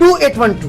2812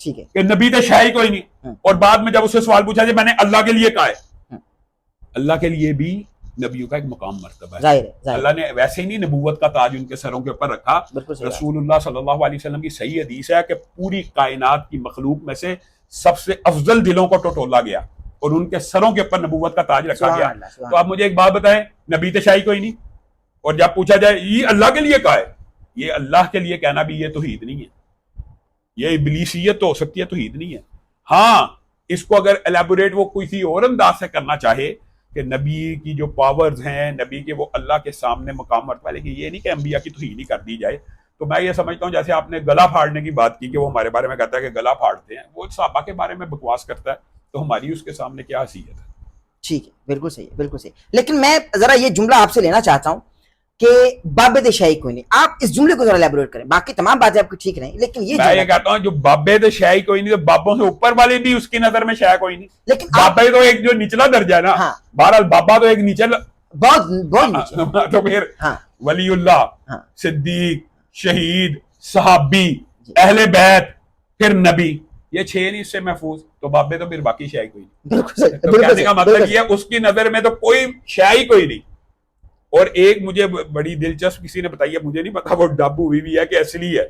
ٹھیک ہے کہ نبی تو ہے ہی کوئی نہیں. اور بعد میں جب اسے سوال پوچھا جائے میں نے اللہ کے لیے کہا ہے, اللہ کے لیے بھی نبیوں کا ایک مقام مرتبہ ہے. ظاہر ہے اللہ نے ویسے ہی نہیں نبوت کا تاج ان کے سروں کے اوپر رکھا. رسول اللہ صلی اللہ علیہ وسلم کی صحیح حدیث ہے کہ پوری کائنات کی مخلوق میں سے سب سے افضل دلوں کو ٹٹولا گیا اور ان کے سروں کے اوپر نبوت کا تاج رکھا گیا. تو آپ مجھے ایک بات بتائیں, نبی تو شاہی کوئی نہیں, اور جب پوچھا جائے یہ اللہ کے لیے کہا ہے, یہ اللہ کے لیے کہنا بھی یہ توحید نہیں ہے, یہ ابلیسیت تو ہو سکتی ہے, توحید نہیں ہے. ہاں اس کو اگر ایلیبوریٹ وہ کسی اور انداز سے کرنا چاہے کہ نبی کی جو پاورز ہیں, نبی کے وہ اللہ کے سامنے مقام مرتبہ, لیکن یہ نہیں کہ انبیاء کی توہین ہی کر دی جائے. تو میں یہ سمجھتا ہوں جیسے آپ نے گلا پھاڑنے کی بات کی کہ وہ ہمارے بارے میں کہتا ہے کہ گلا پھاڑتے ہیں, وہ صحابہ کے بارے میں بکواس کرتا ہے, تو ہماری اس کے سامنے کیا حیثیت ہے. ٹھیک ہے, بالکل صحیح ہے, بالکل صحیح. لیکن میں ذرا یہ جملہ آپ سے لینا چاہتا ہوں کہ بابے شاہی کوئی نہیں, آپ اس جملے کو ذرا ایلیبوریٹ کریں. باقی تمام باتیں آپ کی ٹھیک رہیں, لیکن میں یہ کہتا ہوں جو بابے تو شاہی کوئی نہیں, تو بابوں سے اوپر والے بھی اس کی نظر میں شاہ کوئی نہیں. لیکن بابے تو ایک جو نچلا درجہ ہے نا, بہرحال بابا تو ایک نچلا بہت تو پھر ولی اللہ, صدیق, شہید, صحابی, اہل بیت, پھر نبی, یہ 6 نہیں اس سے محفوظ, تو بابے تو پھر باقی شاہی کوئی نہیں. تو کہنے کا مطلب یہ ہے اس کی نظر میں تو کوئی شاہی کوئی نہیں. اور ایک مجھے بڑی دلچسپ کسی نے بتائی ہے, مجھے نہیں پتا وہ ڈب ہوئی بھی ہے کہ اصلی ہے,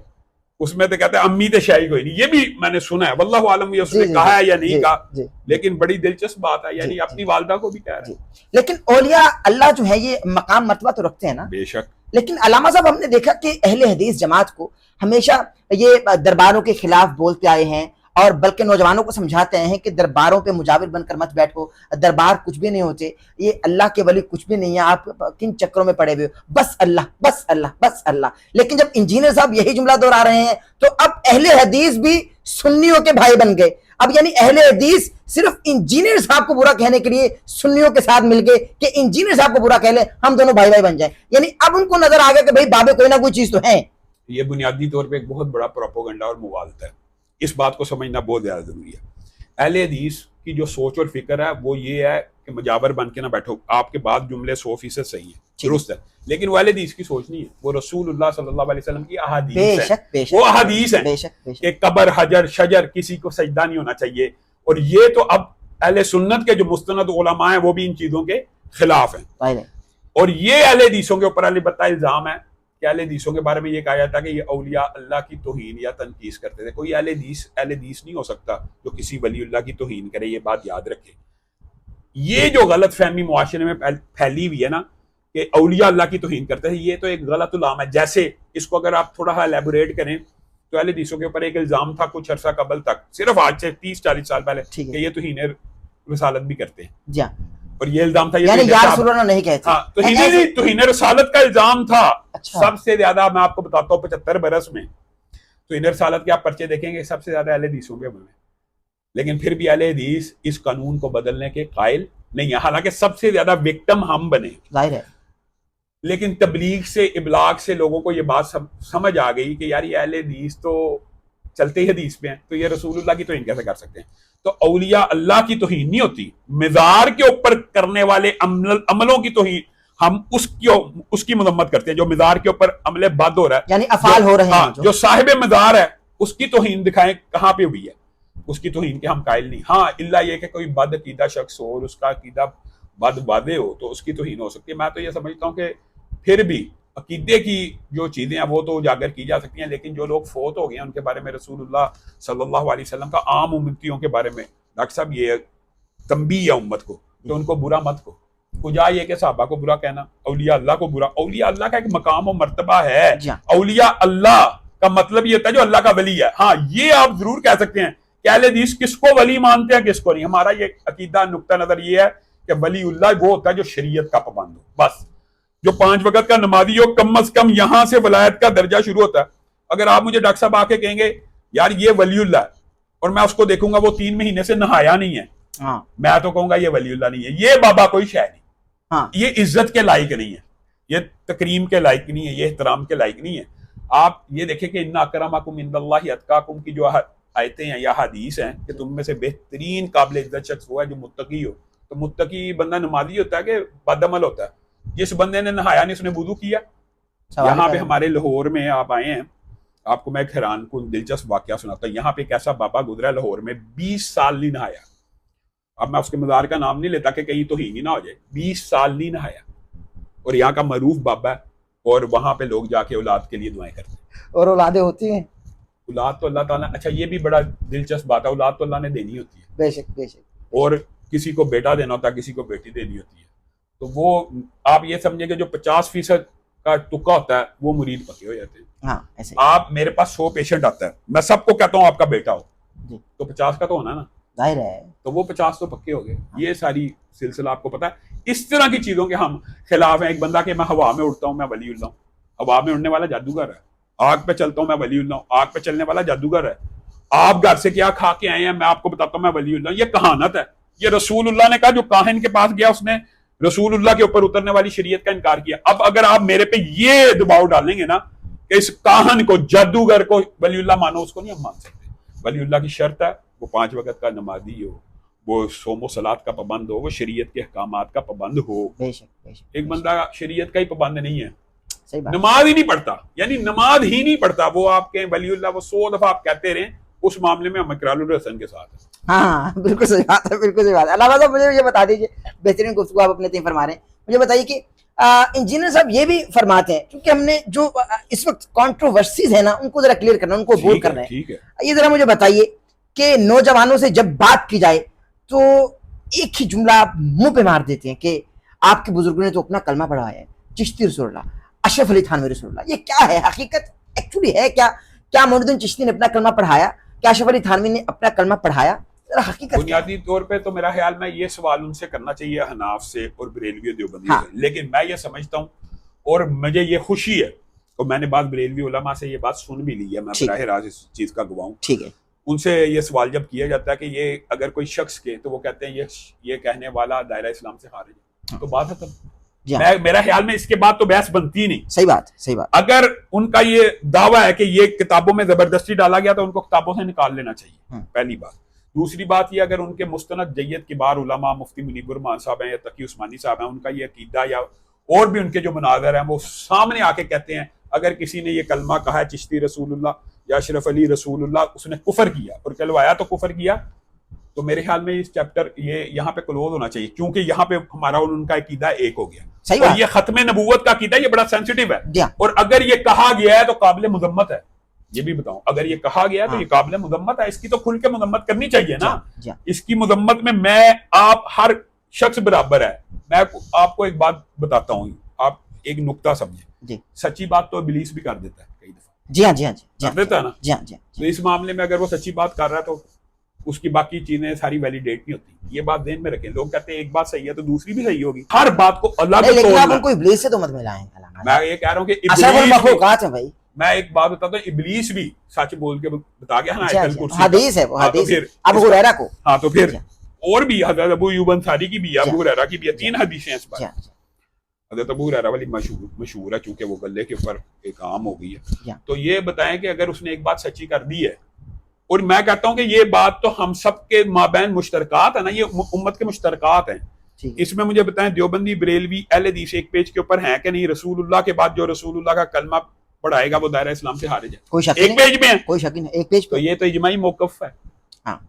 اس میں تو کہتے ہیں امی تو شاہی کوئی نہیں. یہ بھی میں نے سنا ہے, واللہ عالم یہ اس نے کہا ہے یا نہیں کہا, لیکن بڑی دلچسپ بات ہے, یعنی اپنی والدہ کو بھی کہہ رہے ہیں. لیکن اولیاء اللہ جو ہے یہ مقام مرتبہ تو رکھتے ہیں نا. بے شک. لیکن علامہ صاحب ہم نے دیکھا کہ اہل حدیث جماعت کو ہمیشہ یہ درباروں کے خلاف بولتے آئے ہیں, اور بلکہ نوجوانوں کو سمجھاتے ہیں کہ درباروں پہ مجاور بن کر مت بیٹھو, دربار کچھ بھی نہیں ہوتے, یہ اللہ کے ولی کچھ بھی نہیں ہے, آپ کن چکروں میں پڑے ہوئے ہو, بس اللہ بس اللہ بس اللہ. لیکن جب انجینئر صاحب یہی جملہ دہرا رہے ہیں تو اب اہل حدیث بھی سنیوں کے بھائی بن گئے. اب یعنی اہل حدیث صرف انجینئر صاحب کو برا کہنے کے لیے سنیوں کے ساتھ مل گئے کہ انجینئر صاحب کو برا کہہ لیں, ہم دونوں بھائی بھائی بن جائیں. یعنی اب ان کو نظر آ گیا کہ بھائی بابے کوئی نہ کوئی چیز تو ہے. یہ بنیادی طور پہ ایک بہت بڑا پروپیگنڈا اور مغالطہ ہے, اس بات کو سمجھنا بہت زیادہ ضروری ہے. اہل حدیث کی جو سوچ اور فکر ہے وہ یہ ہے کہ مجاور بن کے نہ بیٹھو. آپ کے بعد جملے 100% صحیح ہیں, درست ہے, لیکن وہ اہل حدیث کی سوچ نہیں ہے, وہ رسول اللہ صلی اللہ علیہ وسلم کی احادیث ہے, وہ احادیث ہیں کہ قبر, حجر, شجر, کسی کو سجدہ نہیں ہونا چاہیے. اور یہ تو اب اہل سنت کے جو مستند علماء ہیں وہ بھی ان چیزوں کے خلاف ہیں. اور یہ اہل حدیثوں کے اوپر البتہ الزام ہے کہ اہل حدیثوں کے بارے میں یہ کہا جاتا ہے کہ یہ اولیاء اللہ کی توہین یا تنقیص کرتے تھے. کوئی اہل حدیث نہیں ہو سکتا جو کسی ولی اللہ کی توہین کرے, یہ بات یاد رکھے. یہ جو غلط فہمی معاشرے میں پھیلی ہوئی ہے نا کہ اولیاء اللہ کی توہین کرتے ہیں, یہ تو ایک غلط الزام ہے. جیسے اس کو اگر آپ تھوڑا سا ایلیبوریٹ کریں تو اہل حدیثوں کے اوپر ایک الزام تھا کچھ عرصہ قبل تک, صرف آج سے 30-40 سال پہلے, کہ یہ توہین رسالت بھی کرتے ہیں. اور یہ الزام تھا, یعنی یا رسول اللہ نہیں کہتے. ہاں, توہین رسالت کا الزام تھا. سب سے زیادہ میں آپ کو بتاتا ہوں 75 برس میں توہین رسالت کے آپ پرچے دیکھیں گے سب سے زیادہ اہل حدیثوں کے بنے, لیکن پھر بھی اہل حدیث اس قانون کو بدلنے کے قائل نہیں ہے, حالانکہ سب سے زیادہ وکٹم ہم بنے. ظاہر ہے. لیکن تبلیغ سے, ابلاغ سے لوگوں کو یہ بات سمجھ آ گئی کہ یار یہ اہل حدیث تو چلتے ہی حدیث پہ ہیں, تو یہ رسول اللہ کی توہین کیسے کر سکتے ہیں. تو اولیاء اللہ کی توہین نہیں ہوتی, مزار کے اوپر کرنے والے عملوں کی توہین ہم اس کی مذمت کرتے ہیں. جو مزار کے اوپر عمل بد ہو رہا ہے, یعنی افعال ہو رہے ہیں, جو صاحب مزار ہے اس کی توہین دکھائیں کہاں پہ ہوئی ہے, اس کی توہین کے ہم قائل نہیں. ہاں الا یہ کہ کوئی بد عقیدہ شخص ہو اور اس کا عقیدہ بد واضح ہو تو اس کی توہین ہو سکتی ہے. میں تو یہ سمجھتا ہوں کہ پھر بھی عقیدے کی جو چیزیں ہیں وہ تو اجاگر کی جا سکتی ہیں, لیکن جو لوگ فوت ہو گئے ہیں ان کے بارے میں رسول اللہ صلی اللہ علیہ وسلم کا عام امتیوں کے بارے میں ڈاکٹر صاحب یہ تنبیہ ہے امت کو کہ ان کو برا مت کو. کجا یہ کہ صحابہ کو برا کہنا, اولیاء اللہ کو برا. اولیاء اللہ کا ایک مقام و مرتبہ ہے. اولیاء اللہ کا مطلب یہ ہوتا ہے جو اللہ کا ولی ہے. ہاں یہ آپ ضرور کہہ سکتے ہیں کہ اہل حدیث کس کو ولی مانتے ہیں کس کو نہیں. ہمارا یہ عقیدہ نقطہ نظر یہ ہے کہ ولی اللہ وہ ہوتا ہے جو شریعت کا پابند ہو, بس جو 5 وقت کا نمازی ہو, کم از کم یہاں سے ولایت کا درجہ شروع ہوتا ہے. اگر آپ مجھے ڈاکٹر صاحب آ کے کہیں گے یار یہ ولی اللہ ہے, اور میں اس کو دیکھوں گا وہ 3 مہینے سے نہایا نہیں ہے, میں تو کہوں گا یہ ولی اللہ نہیں ہے, یہ بابا کوئی شے نہیں, یہ عزت کے لائق نہیں ہے, یہ تکریم کے لائق نہیں ہے, یہ احترام کے لائق نہیں ہے. آپ یہ دیکھیں کہ ان اکرمکم عند اللہ اتقاکم کی جو آیتیں ہیں یا حدیث ہیں کہ تم میں سے بہترین قابل عزت شخص وہ ہے جو متقی ہو. تو متقی بندہ نمازی ہوتا ہے کہ بد عمل ہوتا ہے؟ جس بندے نے نہایا نہیں اس نے وضو کیا. یہاں پہ ہمارے لاہور میں آپ آئے ہیں, آپ کو میں ایک حیران کن دلچسپ واقعہ سناتا ہوں. یہاں پہ ایک ایسا بابا گزرا لاہور میں 20 سال نہیں نہایا. اب میں اس کے مزار کا نام نہیں لیتا کہ کہیں توہین ہی نہ ہو جائے. 20 سال نہیں نہایا اور یہاں کا معروف بابا ہے اور وہاں پہ لوگ جا کے اولاد کے لیے دعائیں کرتے ہیں. اور اولادیں ہوتی ہیں اولاد تو اللہ تعالیٰ, اچھا یہ بھی بڑا دلچسپ بات ہے, اولاد تو اللہ نے دینی ہوتی ہے, بے شک بے شک, اور کسی کو بیٹا دینا ہوتا ہے, کسی کو بیٹی دینی ہوتی ہے. تو وہ آپ یہ سمجھیں کہ جو 50% کا ٹکا ہوتا ہے وہ مرید پکے ہو جاتے ہیں. ہاں ایسے آپ میرے پاس 100 پیشنٹ آتا ہے, میں سب کو کہتا ہوں آپ کا بیٹا ہو, جی تو 50 کا تو ہونا نا, ظاہر ہے. تو وہ 50 تو پکے ہو گئے. یہ ساری سلسلہ آپ کو پتا ہے. اس طرح کی چیزوں کے ہم خلاف ہیں. ایک بندہ کہ میں ہوا میں اڑتا ہوں میں ولی اللہ ہوں, ہوا میں اڑنے والا جادوگر ہے. آگ پہ چلتا ہوں میں ولی اللہ ہوں, آگ پہ چلنے والا جادوگر ہے. آپ گھر سے کیا کھا کے آئے ہیں میں آپ کو بتاتا ہوں میں ولی اللہ ہوں. یہ کہانت ہے. یہ رسول اللہ نے کہا جو کاہن کے پاس گیا اس نے رسول اللہ کے اوپر اترنے والی شریعت کا انکار کیا. اب اگر آپ میرے پہ یہ دباؤ ڈالیں گے نا کہ اس کاہن کو جادوگر کو ولی اللہ مانو, اس کو نہیں ہم مان سکتے. ولی اللہ کی شرط ہے وہ 5 وقت کا نمازی ہو, وہ صوم و صلات کا پابند ہو, وہ شریعت کے احکامات کا پابند ہو. بے شک بے شک. ایک بندہ شریعت کا ہی پابند نہیں ہے, صحیح بات. نماز ہی نہیں پڑھتا, یعنی نماز ہی نہیں پڑھتا, وہ آپ کے ولی اللہ وہ 100 دفعہ آپ کہتے رہیں, اس معاملے میں ہم اکرام الحسن کے ساتھ ہیں. ہاں بالکل صحیح بات ہے, بالکل صحیح بات ہے. علامہ صاحب مجھے یہ بتا دیجیے, بہترین گفتگو آپ اپنے تئیں فرما رہے ہیں, مجھے بتائیے کہ انجینئر صاحب یہ بھی فرماتے ہیں کیونکہ ہم نے جو اس وقت کنٹروورسیز ہیں نا ان کو ذرا کلیئر کرنا, ان کو بول کرنا ہے. ٹھیک ہے, یہ ذرا مجھے بتائیے کہ نوجوانوں سے جب بات کی جائے تو ایک ہی جملہ آپ منہ پہ مار دیتے ہیں کہ آپ کے بزرگوں نے تو اپنا کلمہ پڑھایا ہے, چشتی رسول اللہ, اشرف علی تھانوی رسول اللہ. یہ کیا ہے حقیقت, ایکچولی ہے کیا؟ کیا معین الدین چشتی نے اپنا کلمہ پڑھایا؟ کیا اشرف علی تھانوی نے اپنا کلمہ پڑھایا؟ حقیقت بنیادی طور پہ تو میرا خیال میں یہ سوال ان سے کرنا چاہیے حناف سے اور بریلوی دیوبندی سے. لیکن میں یہ سمجھتا ہوں اور مجھے یہ خوشی ہے, اور میں نے بعض بریلوی علماء سے یہ بات سن بھی لی ہے, میں براہ راست اس چیز کا گواہ ہوں. ٹھیک ہے, ان سے یہ سوال جب کیا جاتا ہے کہ یہ اگر کوئی شخص کے, تو وہ کہتے ہیں یہ کہنے والا دائرہ اسلام سے خارج ہے, تو بات ختم. میرا خیال میں اس کے بعد تو بحث بنتی نہیں. صحیح بات, صحیح بات. اگر ان کا یہ دعویٰ ہے کہ یہ کتابوں میں زبردستی ڈالا گیا تو ان کو کتابوں سے نکال لینا چاہیے, پہلی بات. دوسری بات یہ, اگر ان کے مستند جید کبار علماء مفتی منیب الرحمان صاحب ہیں یا تقی عثمانی صاحب ہیں, ان کا یہ عقیدہ یا اور بھی ان کے جو مناظر ہیں وہ سامنے آ کے کہتے ہیں اگر کسی نے یہ کلمہ کہا ہے چشتی رسول اللہ یا اشرف علی رسول اللہ, اس نے کفر کیا اور کہلوایا تو کفر کیا, تو میرے خیال میں اس چیپٹر یہ یہاں پہ کلوز ہونا چاہیے, کیونکہ یہاں پہ ہمارا اور ان کا عقیدہ ایک ہو گیا. اور یہ ختم نبوت کا عقیدہ یہ بڑا سینسٹیو ہے, اور اگر یہ کہا گیا ہے تو قابل مذمت ہے. یہ بھی بتاؤں, اگر یہ کہا گیا تو یہ قابل مذمت ہے, اس کی تو کھل کے مذمت کرنی چاہیے نا. اس کی مذمت میں میں آپ ہر شخص برابر ہے. میں آپ کو ایک بات بتاتا ہوں, آپ ایک نقطہ سمجھیں, سچی بات تو ابلیس بھی کر دیتا ہے کئی دفعہ. جی ہاں, جی ہاں, کر دیتا ہے نا. تو اس معاملے میں اگر وہ سچی بات کر رہا ہے تو اس کی باقی چیزیں ساری ویلیڈیٹ نہیں ہوتی. یہ بات ذہن میں رکھیں. لوگ کہتے ہیں ایک بات صحیح ہے تو دوسری بھی صحیح ہوگی. ہر بات کو الگ توڑنا. کوئی ابلیس سے تو مت ملائیں. میں یہ کہہ رہا ہوں کہ اشرف المخلوقات ہیں بھائی. میں ایک بات بتاتا ہوں, ابلیس بھی سچ بول کے بتا گیا نا, حدیث ہے وہ, حدیث ابو ہریرہ کو. ہاں تو پھر اور بھی حضرت ابو ایوب انصاری کی بھی ہے, ابو ہریرہ کی بھی ہے, 3 حدیثیں اس پر. حضرت ابو ہریرہ والی مشہور ہے چونکہ وہ گلے کے اوپر ایک عام ہو گئی ہے. تو یہ بتائیں کہ اگر اس نے ایک بات سچی کر دی ہے, اور میں کہتا ہوں کہ یہ بات تو ہم سب کے مابین مشترکات ہیں نا, یہ امت کے مشترکات ہیں. اس میں مجھے بتائیں دیوبندی بریلوی اہل حدیث ایک پیج کے اوپر ہیں کہ نہیں, رسول اللہ کے بعد جو رسول اللہ کا کلمہ پڑھائے گا وہ دائرہ اسلام سے خارج ہے. ایک پیج میں ہے, کوئی شک نہیں, ایک پیج. تو یہ تو اجماعی موقف ہے.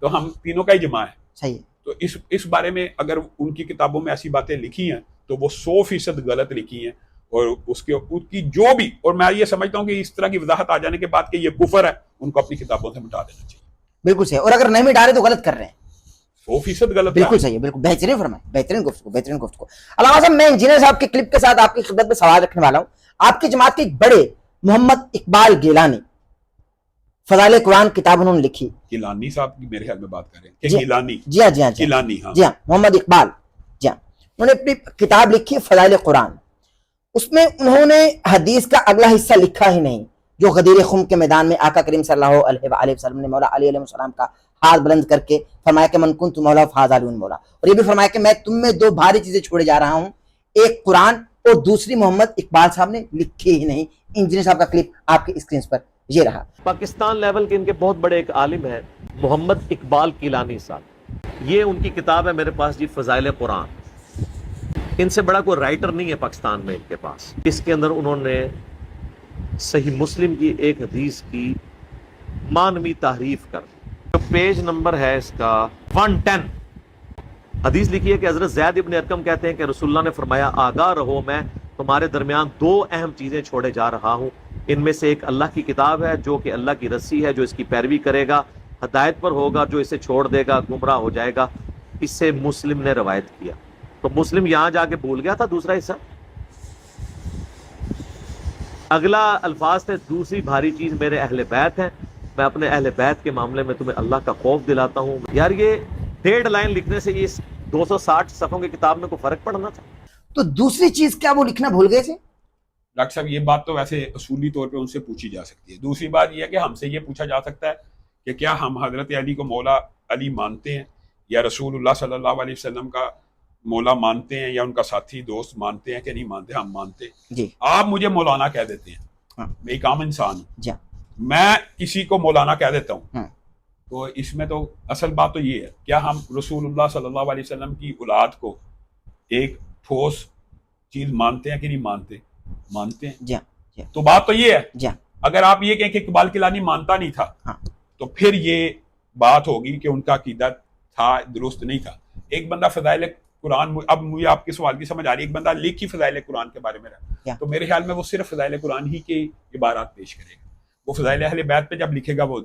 تو ہم تینوں کا اجماع ہے. صحیح ہے. تو اس بارے میں اگر ان کی کتابوں میں ایسی باتیں لکھی ہیں تو وہ 100% غلط لکھی ہیں, اور اس کی جو بھی, اور میں یہ سمجھتا ہوں کہ اس طرح کی وضاحت آ جانے کے بعد کہ یہ کفر ہے, ان کو اپنی کتابوں سے مٹا دینا چاہیے. بالکل صحیح, اور اگر نہیں مٹا رہے تو غلط کر رہے ہیں. 100% غلط. بالکل صحیح ہے, بالکل بہترین فرمائیں, بہترین گفتگو, بہترین گفتگو. علامہ صاحب میں انجینئر صاحب کے کلپ کے ساتھ آپ کی خدمت میں سوال رکھنے والا ہوں. آپ کی جماعت کے ایک بڑے محمد اقبال گیلانی فضائل قرآن کتاب انہوں نے لکھی. گیلانی صاحب کی میرے خیال میں بات کر رہے ہیں کہ گیلانی. جی ہاں, جی ہاں, گیلانی, جی ہاں, محمد اقبال. جی ہاں, انہوں نے اپنی کتاب لکھی فضائل قرآن. اس میں انہوں نے حدیث کا اگلا حصہ لکھا ہی نہیں جو غدیر خم کے میدان میں آقا کریم صلی اللہ علیہ وآلہ وسلم نے مولا علی علیہ السلام کا ہاتھ بلند کر کے فرمایا کہ من کنت مولا فہذا علی مولا, اور یہ بھی فرمایا کہ میں تم میں 2 بھاری چیزیں چھوڑے جا رہا ہوں, ایک قرآن اور دوسری محمد اقبال صاحب نے لکھی ہی نہیں. انجینئر صاحب کا کلپ آپ کی اسکرین پر یہ رہا. پاکستان لیول کے ان کے بہت بڑے ایک عالم ہیں محمد اقبال گیلانی صاحب, یہ ان کی کتاب ہے میرے پاس جی, فضائل قرآن. ان سے بڑا کوئی رائٹر نہیں ہے پاکستان میں ان کے پاس. اس کے اندر انہوں نے صحیح مسلم کی ایک حدیث کی مانوی تعریف کر. جو پیج نمبر ہے اس کا 110. حدیث لکھی ہے کہ حضرت زید ابن ارقم کہتے ہیں کہ رسول اللہ نے فرمایا آگاہ رہو میں تمہارے درمیان دو اہم چیزیں چھوڑے جا رہا ہوں. ان میں سے ایک اللہ کی کتاب ہے جو کہ اللہ کی رسی ہے, جو اس کی پیروی کرے گا ہدایت پر ہوگا, جو اسے چھوڑ دے گا گمراہ ہو جائے گا. اس سے مسلم نے روایت کیا. تو مسلم یہاں جا کے بھول گیا تھا دوسرا حصہ. اگلا الفاظ تھے دوسری بھاری چیز میرے اہل بیت ہیں, میں اپنے اہل بیت کے معاملے میں تمہیں اللہ کا خوف دلاتا ہوں. یار یہ 1.5 لائن لکھنے سے اس 260 صفحوں کی کتاب میں کوئی فرق پڑنا تھا؟ تو دوسری چیز کیا وہ لکھنا بھول گئے تھے؟ ڈاکٹر صاحب یہ بات تو ویسے اصولی طور پہ ان سے پوچھی جا سکتی ہے. دوسری بات یہ ہے کہ ہم سے یہ پوچھا جا سکتا ہے کہ کیا ہم حضرت علی کو مولا علی مانتے ہیں یا رسول اللہ صلی اللہ علیہ وسلم کا مولا مانتے ہیں یا ان کا ساتھی دوست مانتے ہیں کہ نہیں مانتے؟ ہم مانتے ہیں. جی. آپ مجھے مولانا کہہ دیتے ہیں, ہاں. میں ایک عام انسان ہوں, جی. میں کسی کو مولانا کہہ دیتا ہوں, ہاں. تو اس میں تو اصل بات تو یہ ہے کیا ہم رسول اللہ صلی اللہ علیہ وسلم کی اولاد کو ایک ٹھوس چیز مانتے ہیں کہ نہیں مانتے؟ مانتے ہیں. جی. جی. تو بات تو یہ ہے جی. اگر آپ یہ کہیں کہ اقبال کیلانی مانتا نہیں تھا, ہاں. تو پھر یہ بات ہوگی کہ ان کا عقیدہ تھا درست نہیں تھا. ایک بندہ فضائل قرآن, اب مجھے آپ کے سوال کی سمجھ آ رہی ہے, ایک بندہ لکھی فضائل قرآن کے بارے میں رہا, تو میرے خیال میں وہ صرف فضائل قرآن ہی کے عبارات پیش کرے گا. وہ فضائل اہل بیت پہ جب لکھے گا وہ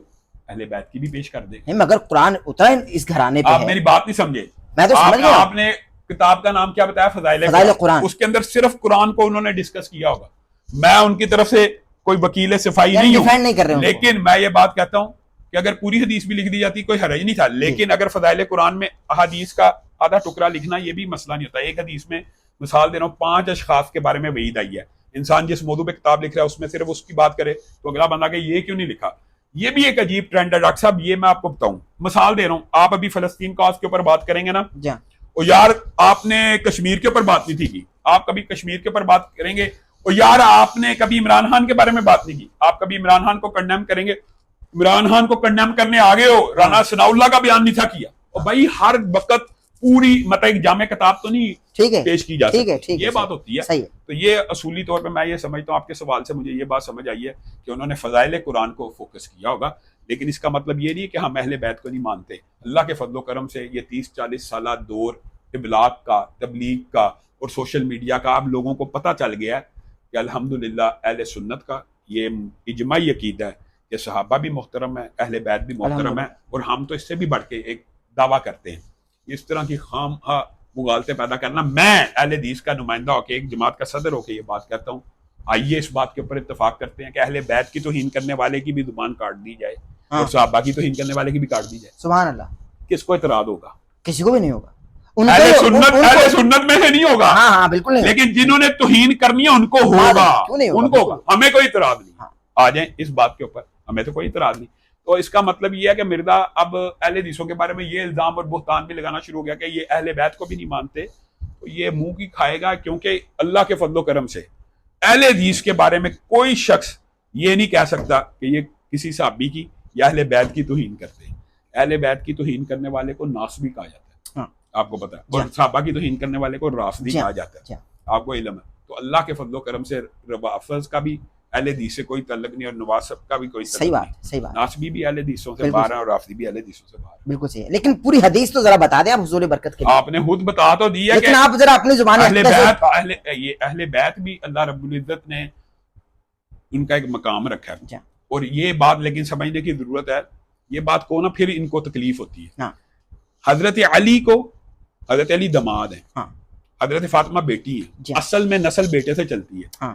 اہل بیت کی بھی پیش کر دے گا. مگر قرآن اترا اس گھرانے پہ آپ ہے. میری بات نہیں سمجھے. میں تو سمجھ گیا. آپ نے کتاب کا نام کیا بتایا؟ فضائل قرآن. اس کے اندر صرف قرآن کو انہوں نے ڈسکس کیا ہوگا. میں ان کی طرف سے کوئی وکیل صفائی نہیں ہوں, لیکن میں یہ بات کہتا ہوں کہ اگر پوری حدیث بھی لکھ دی جاتی کوئی حرج نہیں تھا, لیکن اگر فضائل قرآن میں احادیث کا آدھا ٹکڑا لکھنا یہ بھی مسئلہ نہیں ہوتا. ایک حدیث میں مثال دے رہا ہوں 5 اشخاص کے بارے میں وعید آئی ہے. انسان جس موضوع پہ کتاب لکھ رہا ہے اس میں صرف اس کی بات کرے تو اگلا بندہ کہ یہ کیوں نہیں لکھا. یہ بھی ایک عجیب ٹرینڈ ہے ڈاکٹر صاحب. یہ میں آپ کو بتاؤں, مثال دے رہا ہوں, آپ ابھی فلسطین کاز کے اوپر بات کریں گے نا, اور یار آپ نے کشمیر کے اوپر بات نہیں تھی کی, آپ کبھی کشمیر کے اوپر بات کریں گے, اور یار آپ نے کبھی عمران خان کے بارے میں بات نہیں کی, آپ کبھی عمران خان کو کنڈیم کریں گے. عمران خان کو کنڈیم کرنے آگے ہو, رانا ثناء اللہ کا بیان نہیں تھا کیا. اور بھائی ہر وقت پوری مطلب ایک جامع کتاب تو نہیں پیش کی جا سکتی, یہ بات ہوتی ہے. تو یہ اصولی طور پہ میں یہ سمجھتا ہوں, آپ کے سوال سے مجھے یہ بات سمجھ آئی ہے کہ انہوں نے فضائل قرآن کو فوکس کیا ہوگا, لیکن اس کا مطلب یہ نہیں کہ ہم اہل بیت کو نہیں مانتے. اللہ کے فضل و کرم سے یہ 30-40 سالہ دور ابلاغ کا, تبلیغ کا اور سوشل میڈیا کا اب لوگوں کو پتہ چل گیا ہے کہ الحمدللہ اہل سنت کا یہ اجماعی عقیدہ ہے کہ صحابہ بھی محترم ہے, اہل بیت بھی محترم ہے, اور ہم تو اس سے بھی بڑھ کے ایک دعویٰ کرتے ہیں. اس طرح کی خام مغالطے پیدا کرنا, میں اہل حدیث کا نمائندہ ہو کے ایک جماعت کا صدر ہو کے یہ بات کرتا ہوں, آئیے اس بات کے اوپر اتفاق کرتے ہیں کہ اہل بیت کی توہین کرنے والے کی بھی زبان کاٹ دی جائے اور صحابہ کی توہین کرنے والے کی بھی کاٹ دی جائے. سبحان اللہ. کس کو اعتراض ہوگا؟ کسی کو بھی نہیں ہوگا. اہل سنت میں سے نہیں ہوگا. ہاں بالکل نہیں. لیکن جنہوں نے توہین کرنی ہے ان کو ہوگا, ان کو ہوگا. ہمیں کوئی اعتراض نہیں. آ جائیں اس بات کے اوپر, ہمیں تو کوئی اعتراض نہیں. تو اس کا مطلب یہ ہے کہ مرزا اب اہل حدیثوں کے بارے میں یہ الزام اور بہتان بھی لگانا شروع ہو گیا کہ یہ اہل بیت کو بھی نہیں مانتے. تو یہ منہ کی کھائے گا, کیونکہ اللہ کے فضل و کرم سے اہل حدیث کے بارے میں کوئی شخص یہ نہیں کہہ سکتا کہ یہ کسی صحابی کی یا اہل بیت کی توہین کرتے ہیں. اہل بیت کی توہین کرنے والے کو ناصبی کہا جاتا ہے, آپ کو پتا ہے, اور صحابہ کی توہین کرنے والے کو رافضی کہا جاتا ہے, آپ کو علم ہے. تو اللہ کے فضل و کرم سے روافض کا بھی اہل حدیث سے کوئی تعلق نہیں, اور نواسب کا بھی کوئی تعلق نہیں. صحیح بات. ناصبی بھی اہل حدیثوں سے باہر ہے اور رافضی بھی اہل حدیثوں سے باہر. بالکل صحیح ہے, لیکن پوری حدیث تو ذرا بتا دیں آپ حضور برکت کے لیے. آپ نے خود بتا تو دیا, لیکن آپ ذرا اپنی زبان اہل بیت بھی اللہ رب العزت نے ان کا ایک مقام رکھا ہے, اور یہ بات لیکن سمجھنے کی ضرورت ہے. یہ بات کو نا پھر ان کو تکلیف ہوتی ہے. حضرت علی کو, حضرت علی دماد ہیں, حضرت فاطمہ بیٹی ہیں, اصل میں نسل بیٹے سے چلتی ہے.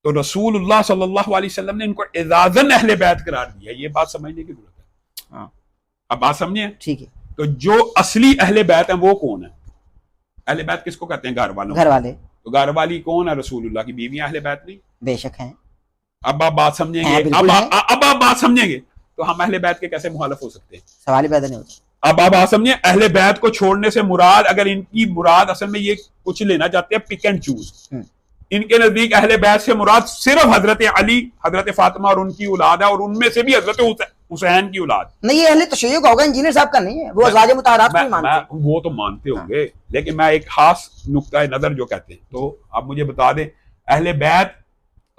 تو رسول اللہ صلی اللہ علیہ وسلم نے ان کو اعزازاً اہل بیت قرار دیا. یہ بات سمجھنے کی ضرورت ہے. اب بات سمجھیں, ٹھیک ہے. تو جو اصلی اہل بیت ہیں وہ کون ہیں؟ اہل بیت کس کو کہتے ہیں؟ گھر والوں. گھر والے. تو گھر والی کون ہے؟ رسول اللہ کی بیویاں اہل بیت نہیں؟ بے شک ہیں. اب آپ بات سمجھیں گے, اب آپ بات سمجھیں گے تو ہم اہل بیت کے کیسے مخالف ہو سکتے ہیں؟ سوال ہی پیدا نہیں ہوتا. اب آپ سمجھیں, اہل بیت کو چھوڑنے سے مراد, اگر ان کی مراد اصل میں یہ کچھ لینا چاہتے ہیں پک اینڈ چوز, ان کے نزدیک اہل بیت سے مراد صرف حضرت علی, حضرت فاطمہ اور ان کی اولاد ہے, اور ان میں سے بھی حضرت حسین کی اولاد. نہیں, یہ اہل تشیع کا ہوگا, انجینئر صاحب کا نہیں ہے. وہ ازواج مطہرات کو نہیں مانتے. وہ تو مانتے ہوں گے, لیکن میں ایک خاص نقطہ نظر جو کہتے ہیں, تو آپ مجھے بتا دیں اہل بیت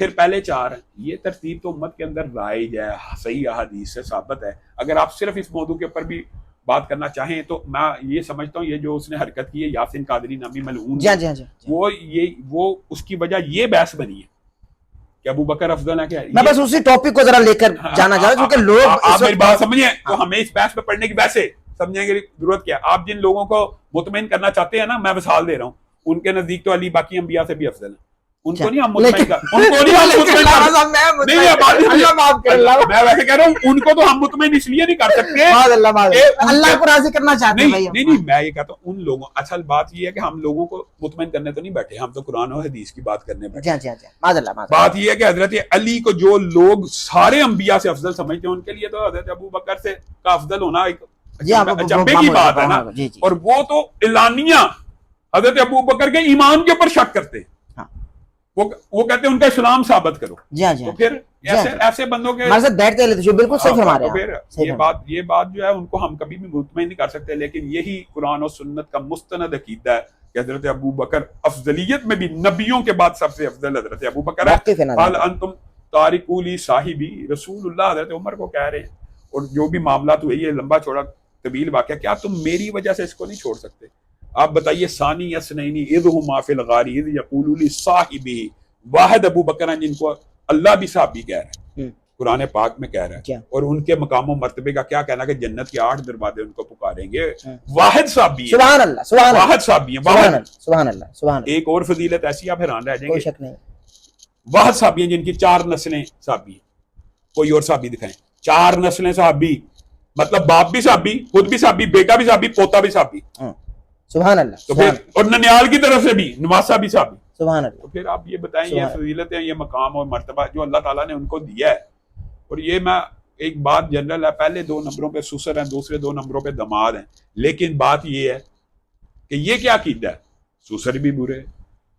پھر پہلے 4 ہیں. یہ ترتیب تو امت کے اندر رائج ہے, صحیح احادیث سے ثابت ہے. اگر آپ صرف اس موضوع کے اوپر بھی بات کرنا چاہیں تو میں یہ سمجھتا ہوں یہ جو اس نے حرکت کی ہے یاسین قادری نامی ملعون, وہ اس کی وجہ یہ بحث بنی ہے کہ ابو بکر افضل ہے. کیا میں بس اسی ٹاپک کو ذرا لے کر جانا چاہ رہا ہوں کیونکہ لوگ آپ میری بات سمجھیں تو ہمیں اس بحث پہ پڑھنے کی ویسے سمجھنے کی ضرورت کیا. آپ جن لوگوں کو مطمئن کرنا چاہتے ہیں نا, میں مثال دے رہا ہوں, ان کے نزدیک تو علی باقی انبیاء سے بھی افضل ہے. ان کو نہیں ہم مطمئن کر, ان کو نہیں ہم مطمئن میں ویسے کہہ رہا ہوں ان کو تو ہم مطمئن اس لیے نہیں کر سکتے اللہ کو راضی کرنا چاہتے ہیں. نہیں میں یہ کہتا ہوں ان لوگوں, اصل بات یہ ہے کہ ہم لوگوں کو مطمئن کرنے تو نہیں بیٹھے, ہم تو قرآن و حدیث کی بات کرنے بیٹھے. بات یہ ہے کہ حضرت علی کو جو لوگ سارے انبیاء سے افضل سمجھتے ہیں ان کے لیے تو حضرت ابو بکر سے کا افضل ہونا ایک چمبے کی بات ہے نا. اور وہ تو اعلانیہ حضرت ابو بکر کے ایمان کے اوپر شک کرتے ہیں, وہ کہتے ہیں ان کا اسلام ثابت کرو. تو پھر ایسے بندوں کے بیٹھتے بالکل صحیح فرما رہے ہیں. یہ بات جو ہے ان کو ہم کبھی بھی مطمئن نہیں کر سکتے, لیکن یہی قرآن و سنت کا مستند عقیدہ ہے کہ حضرت ابو بکر افضلیت میں بھی نبیوں کے بعد سب سے افضل حضرت ابو بکر ہے. قال انتم تارکو لی صاحبی, رسول اللہ حضرت عمر کو کہہ رہے ہیں. اور جو بھی معاملات ہوئے, یہ لمبا چوڑا طویل واقعہ, کیا تم میری وجہ سے اس کو نہیں چھوڑ سکتے؟ آپ بتائیے, ثانی اثنین اذ ہما فی الغار اذ یقول لصاحبہ, واحد ابو بکر ہیں جن کو اللہ بھی صحابی کہہ رہا ہے, قرآن پاک میں کہہ رہا ہے. اور ان کے مقام و مرتبے کا کیا کہنا کہ جنت کے 8 دروازے ان کو پکاریں گے. واحد صحابی ہیں, سبحان اللہ, واحد صحابی ہیں, سبحان اللہ, سبحان اللہ. ایک اور فضیلت ایسی آپ حیران رہ جائیں کوئی گے, شک نہیں, واحد صحابی ہیں جن کی 4 نسلیں صحابی ہیں. کوئی اور صحابی دکھائیں 4 نسلیں صحابی, مطلب باپ بھی صحابی, خود بھی صحابی, بیٹا بھی صحابی, پوتا بھی صحابی. سبحان اللہ. تو پھر اور ننیال کی طرف سے بھی نواسا بھی صحابی. سبحان اللہ. تو پھر آپ یہ بتائیں یہ فضیلتیں, یہ مقام اور مرتبہ جو اللہ تعالیٰ نے ان کو دیا ہے. اور یہ میں ایک بات جنرل ہے, پہلے 2 نمبروں پہ سسر ہیں, دوسرے 2 نمبروں پہ دماد ہیں, لیکن بات یہ ہے کہ یہ کیا عقیدہ ہے, سسر بھی برے,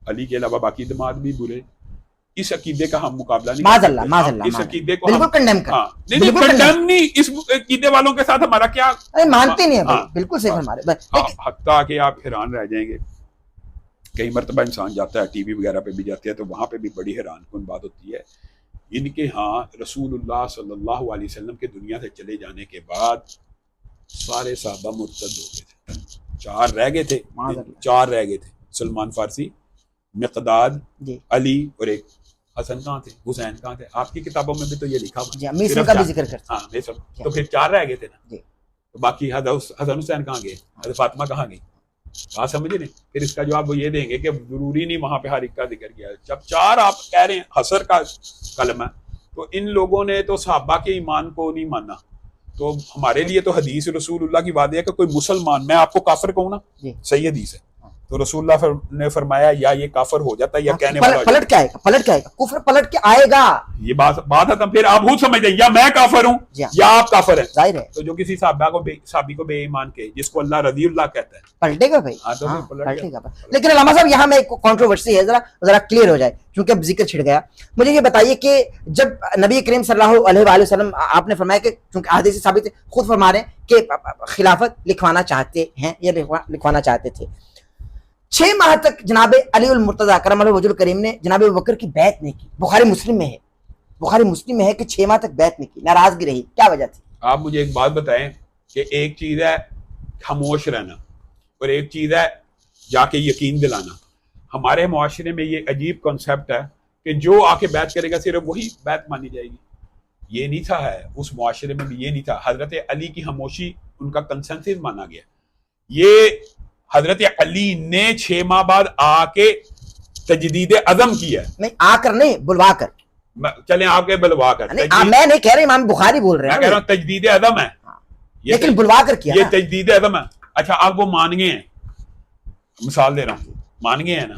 علی کے علاوہ باقی دماد بھی برے. اس عقیدے کا ہم مقابلہ نہیں معاذ اللہ, اس عقیدے کو بالکل کنڈیم کر, نہیں, اس عقیدے والوں کے ساتھ ہمارا کیا, مانتے نہیں ہیں, بالکل صحیح فرما رہے ہیں. حتیٰ کہ آپ حیران رہ جائیں گے, کئی مرتبہ انسان جاتا ہے ٹی وی وغیرہ پہ بھی جاتے ہیں تو وہاں پہ بھی بڑی حیران کن بات ہوتی ہے. ان کے ہاں رسول اللہ صلی اللہ علیہ وسلم کے دنیا سے چلے جانے کے بعد سارے صحابہ مرتد ہو گئے تھے. 4 رہ گئے تھے, 4 رہ گئے تھے, سلمان فارسی, مقداد, علی اور ایک حسن کہاں تھے, حسین کہاں تھے. آپ کی کتابوں میں بھی تو یہ لکھا ہوا, تو پھر 4 رہ گئے تھے نا. باقی حسن حسین کہاں گئے, حضرت فاطمہ کہاں گئی, بات سمجھے نہیں. پھر اس کا جواب وہ یہ دیں گے کہ ضروری نہیں وہاں پہ ہر ایک کا ذکر کیا ہے. جب 4 آپ کہہ رہے ہیں حسر کا کلمہ, تو ان لوگوں نے تو صحابہ کے ایمان کو نہیں مانا. تو ہمارے لیے تو حدیث رسول اللہ کی بات ہے کہ کوئی مسلمان, میں آپ کو کافر کہوں نا, صحیح حدیث ہے, تو رسول اللہ نے فرمایا یا یہ کافر ہو جاتا ہے یا کہنے والا پلٹ کے آئے گا, پلٹ کے آئے گا, کفر پلٹ کے آئے گا. یہ بات ہے. پھر آپ خود سمجھ جائیں, یا میں کافر ہوں یا آپ کافر ہیں, ظاہر ہے. تو جو کسی صحابی کو بے ایمان کے, جس کو اللہ رضی اللہ کہتا ہے, پلٹے گا بھائی, پلٹے گا. لیکن علامہ صاحب یہاں میں ایک کنٹروورسی ہے, ذرا کلیئر ہو جائے کیونکہ اب ذکر چھڑ گیا. مجھے یہ بتائیے کہ جب نبی کریم صلی اللہ علیہ وآلہ وسلم, آپ نے فرمایا کہ چونکہ احادیث سے ثابت ہے, خود فرما رہے ہیں کہ خلافت لکھوانا چاہتے ہیں یا لکھوانا چاہتے تھے. 6 ماہ تک جناب علی المرتضیٰ کرم اللہ وجہ الکریم نے جناب ابوبکر کی بیعت نہیں کی. بخاری مسلم میں ہے کہ 6 ماہ تک بیعت نہیں کی, ناراضگی رہی, کیا وجہ تھی؟ آپ مجھے ایک بات بتائیں کہ ایک چیز ہے خاموش رہنا اور ایک چیز ہے جا کے یقین دلانا. ہمارے معاشرے میں یہ عجیب کنسیپٹ ہے کہ جو آ کے بیعت کرے گا صرف وہی بیعت مانی جائے گی. یہ نہیں تھا, ہے اس معاشرے میں بھی یہ نہیں تھا. حضرت علی کی خاموشی ان کا کنسنسس مانا گیا. یہ حضرت علی نے 6 ماہ بعد آ کے تجدید عزم کیا ہے. نہیں آ کر, نہیں بلوا کر, چلیں آپ کے بلوا کر. میں نہیں کہہ رہا, امام بخاری بول رہے ہیں, میں کہہ رہا ہوں تجدید عزم ہے, لیکن بلوا کر کیا, یہ تجدید عزم ہے. اچھا آپ وہ مان گئے ہیں, مثال دے رہا ہوں, مان گئے ہیں نا,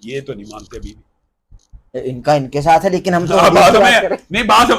یہ تو نہیں مانتے ابھی بھی, ان کا ان کے ساتھ ہے, لیکن ہم تو نہیں. بات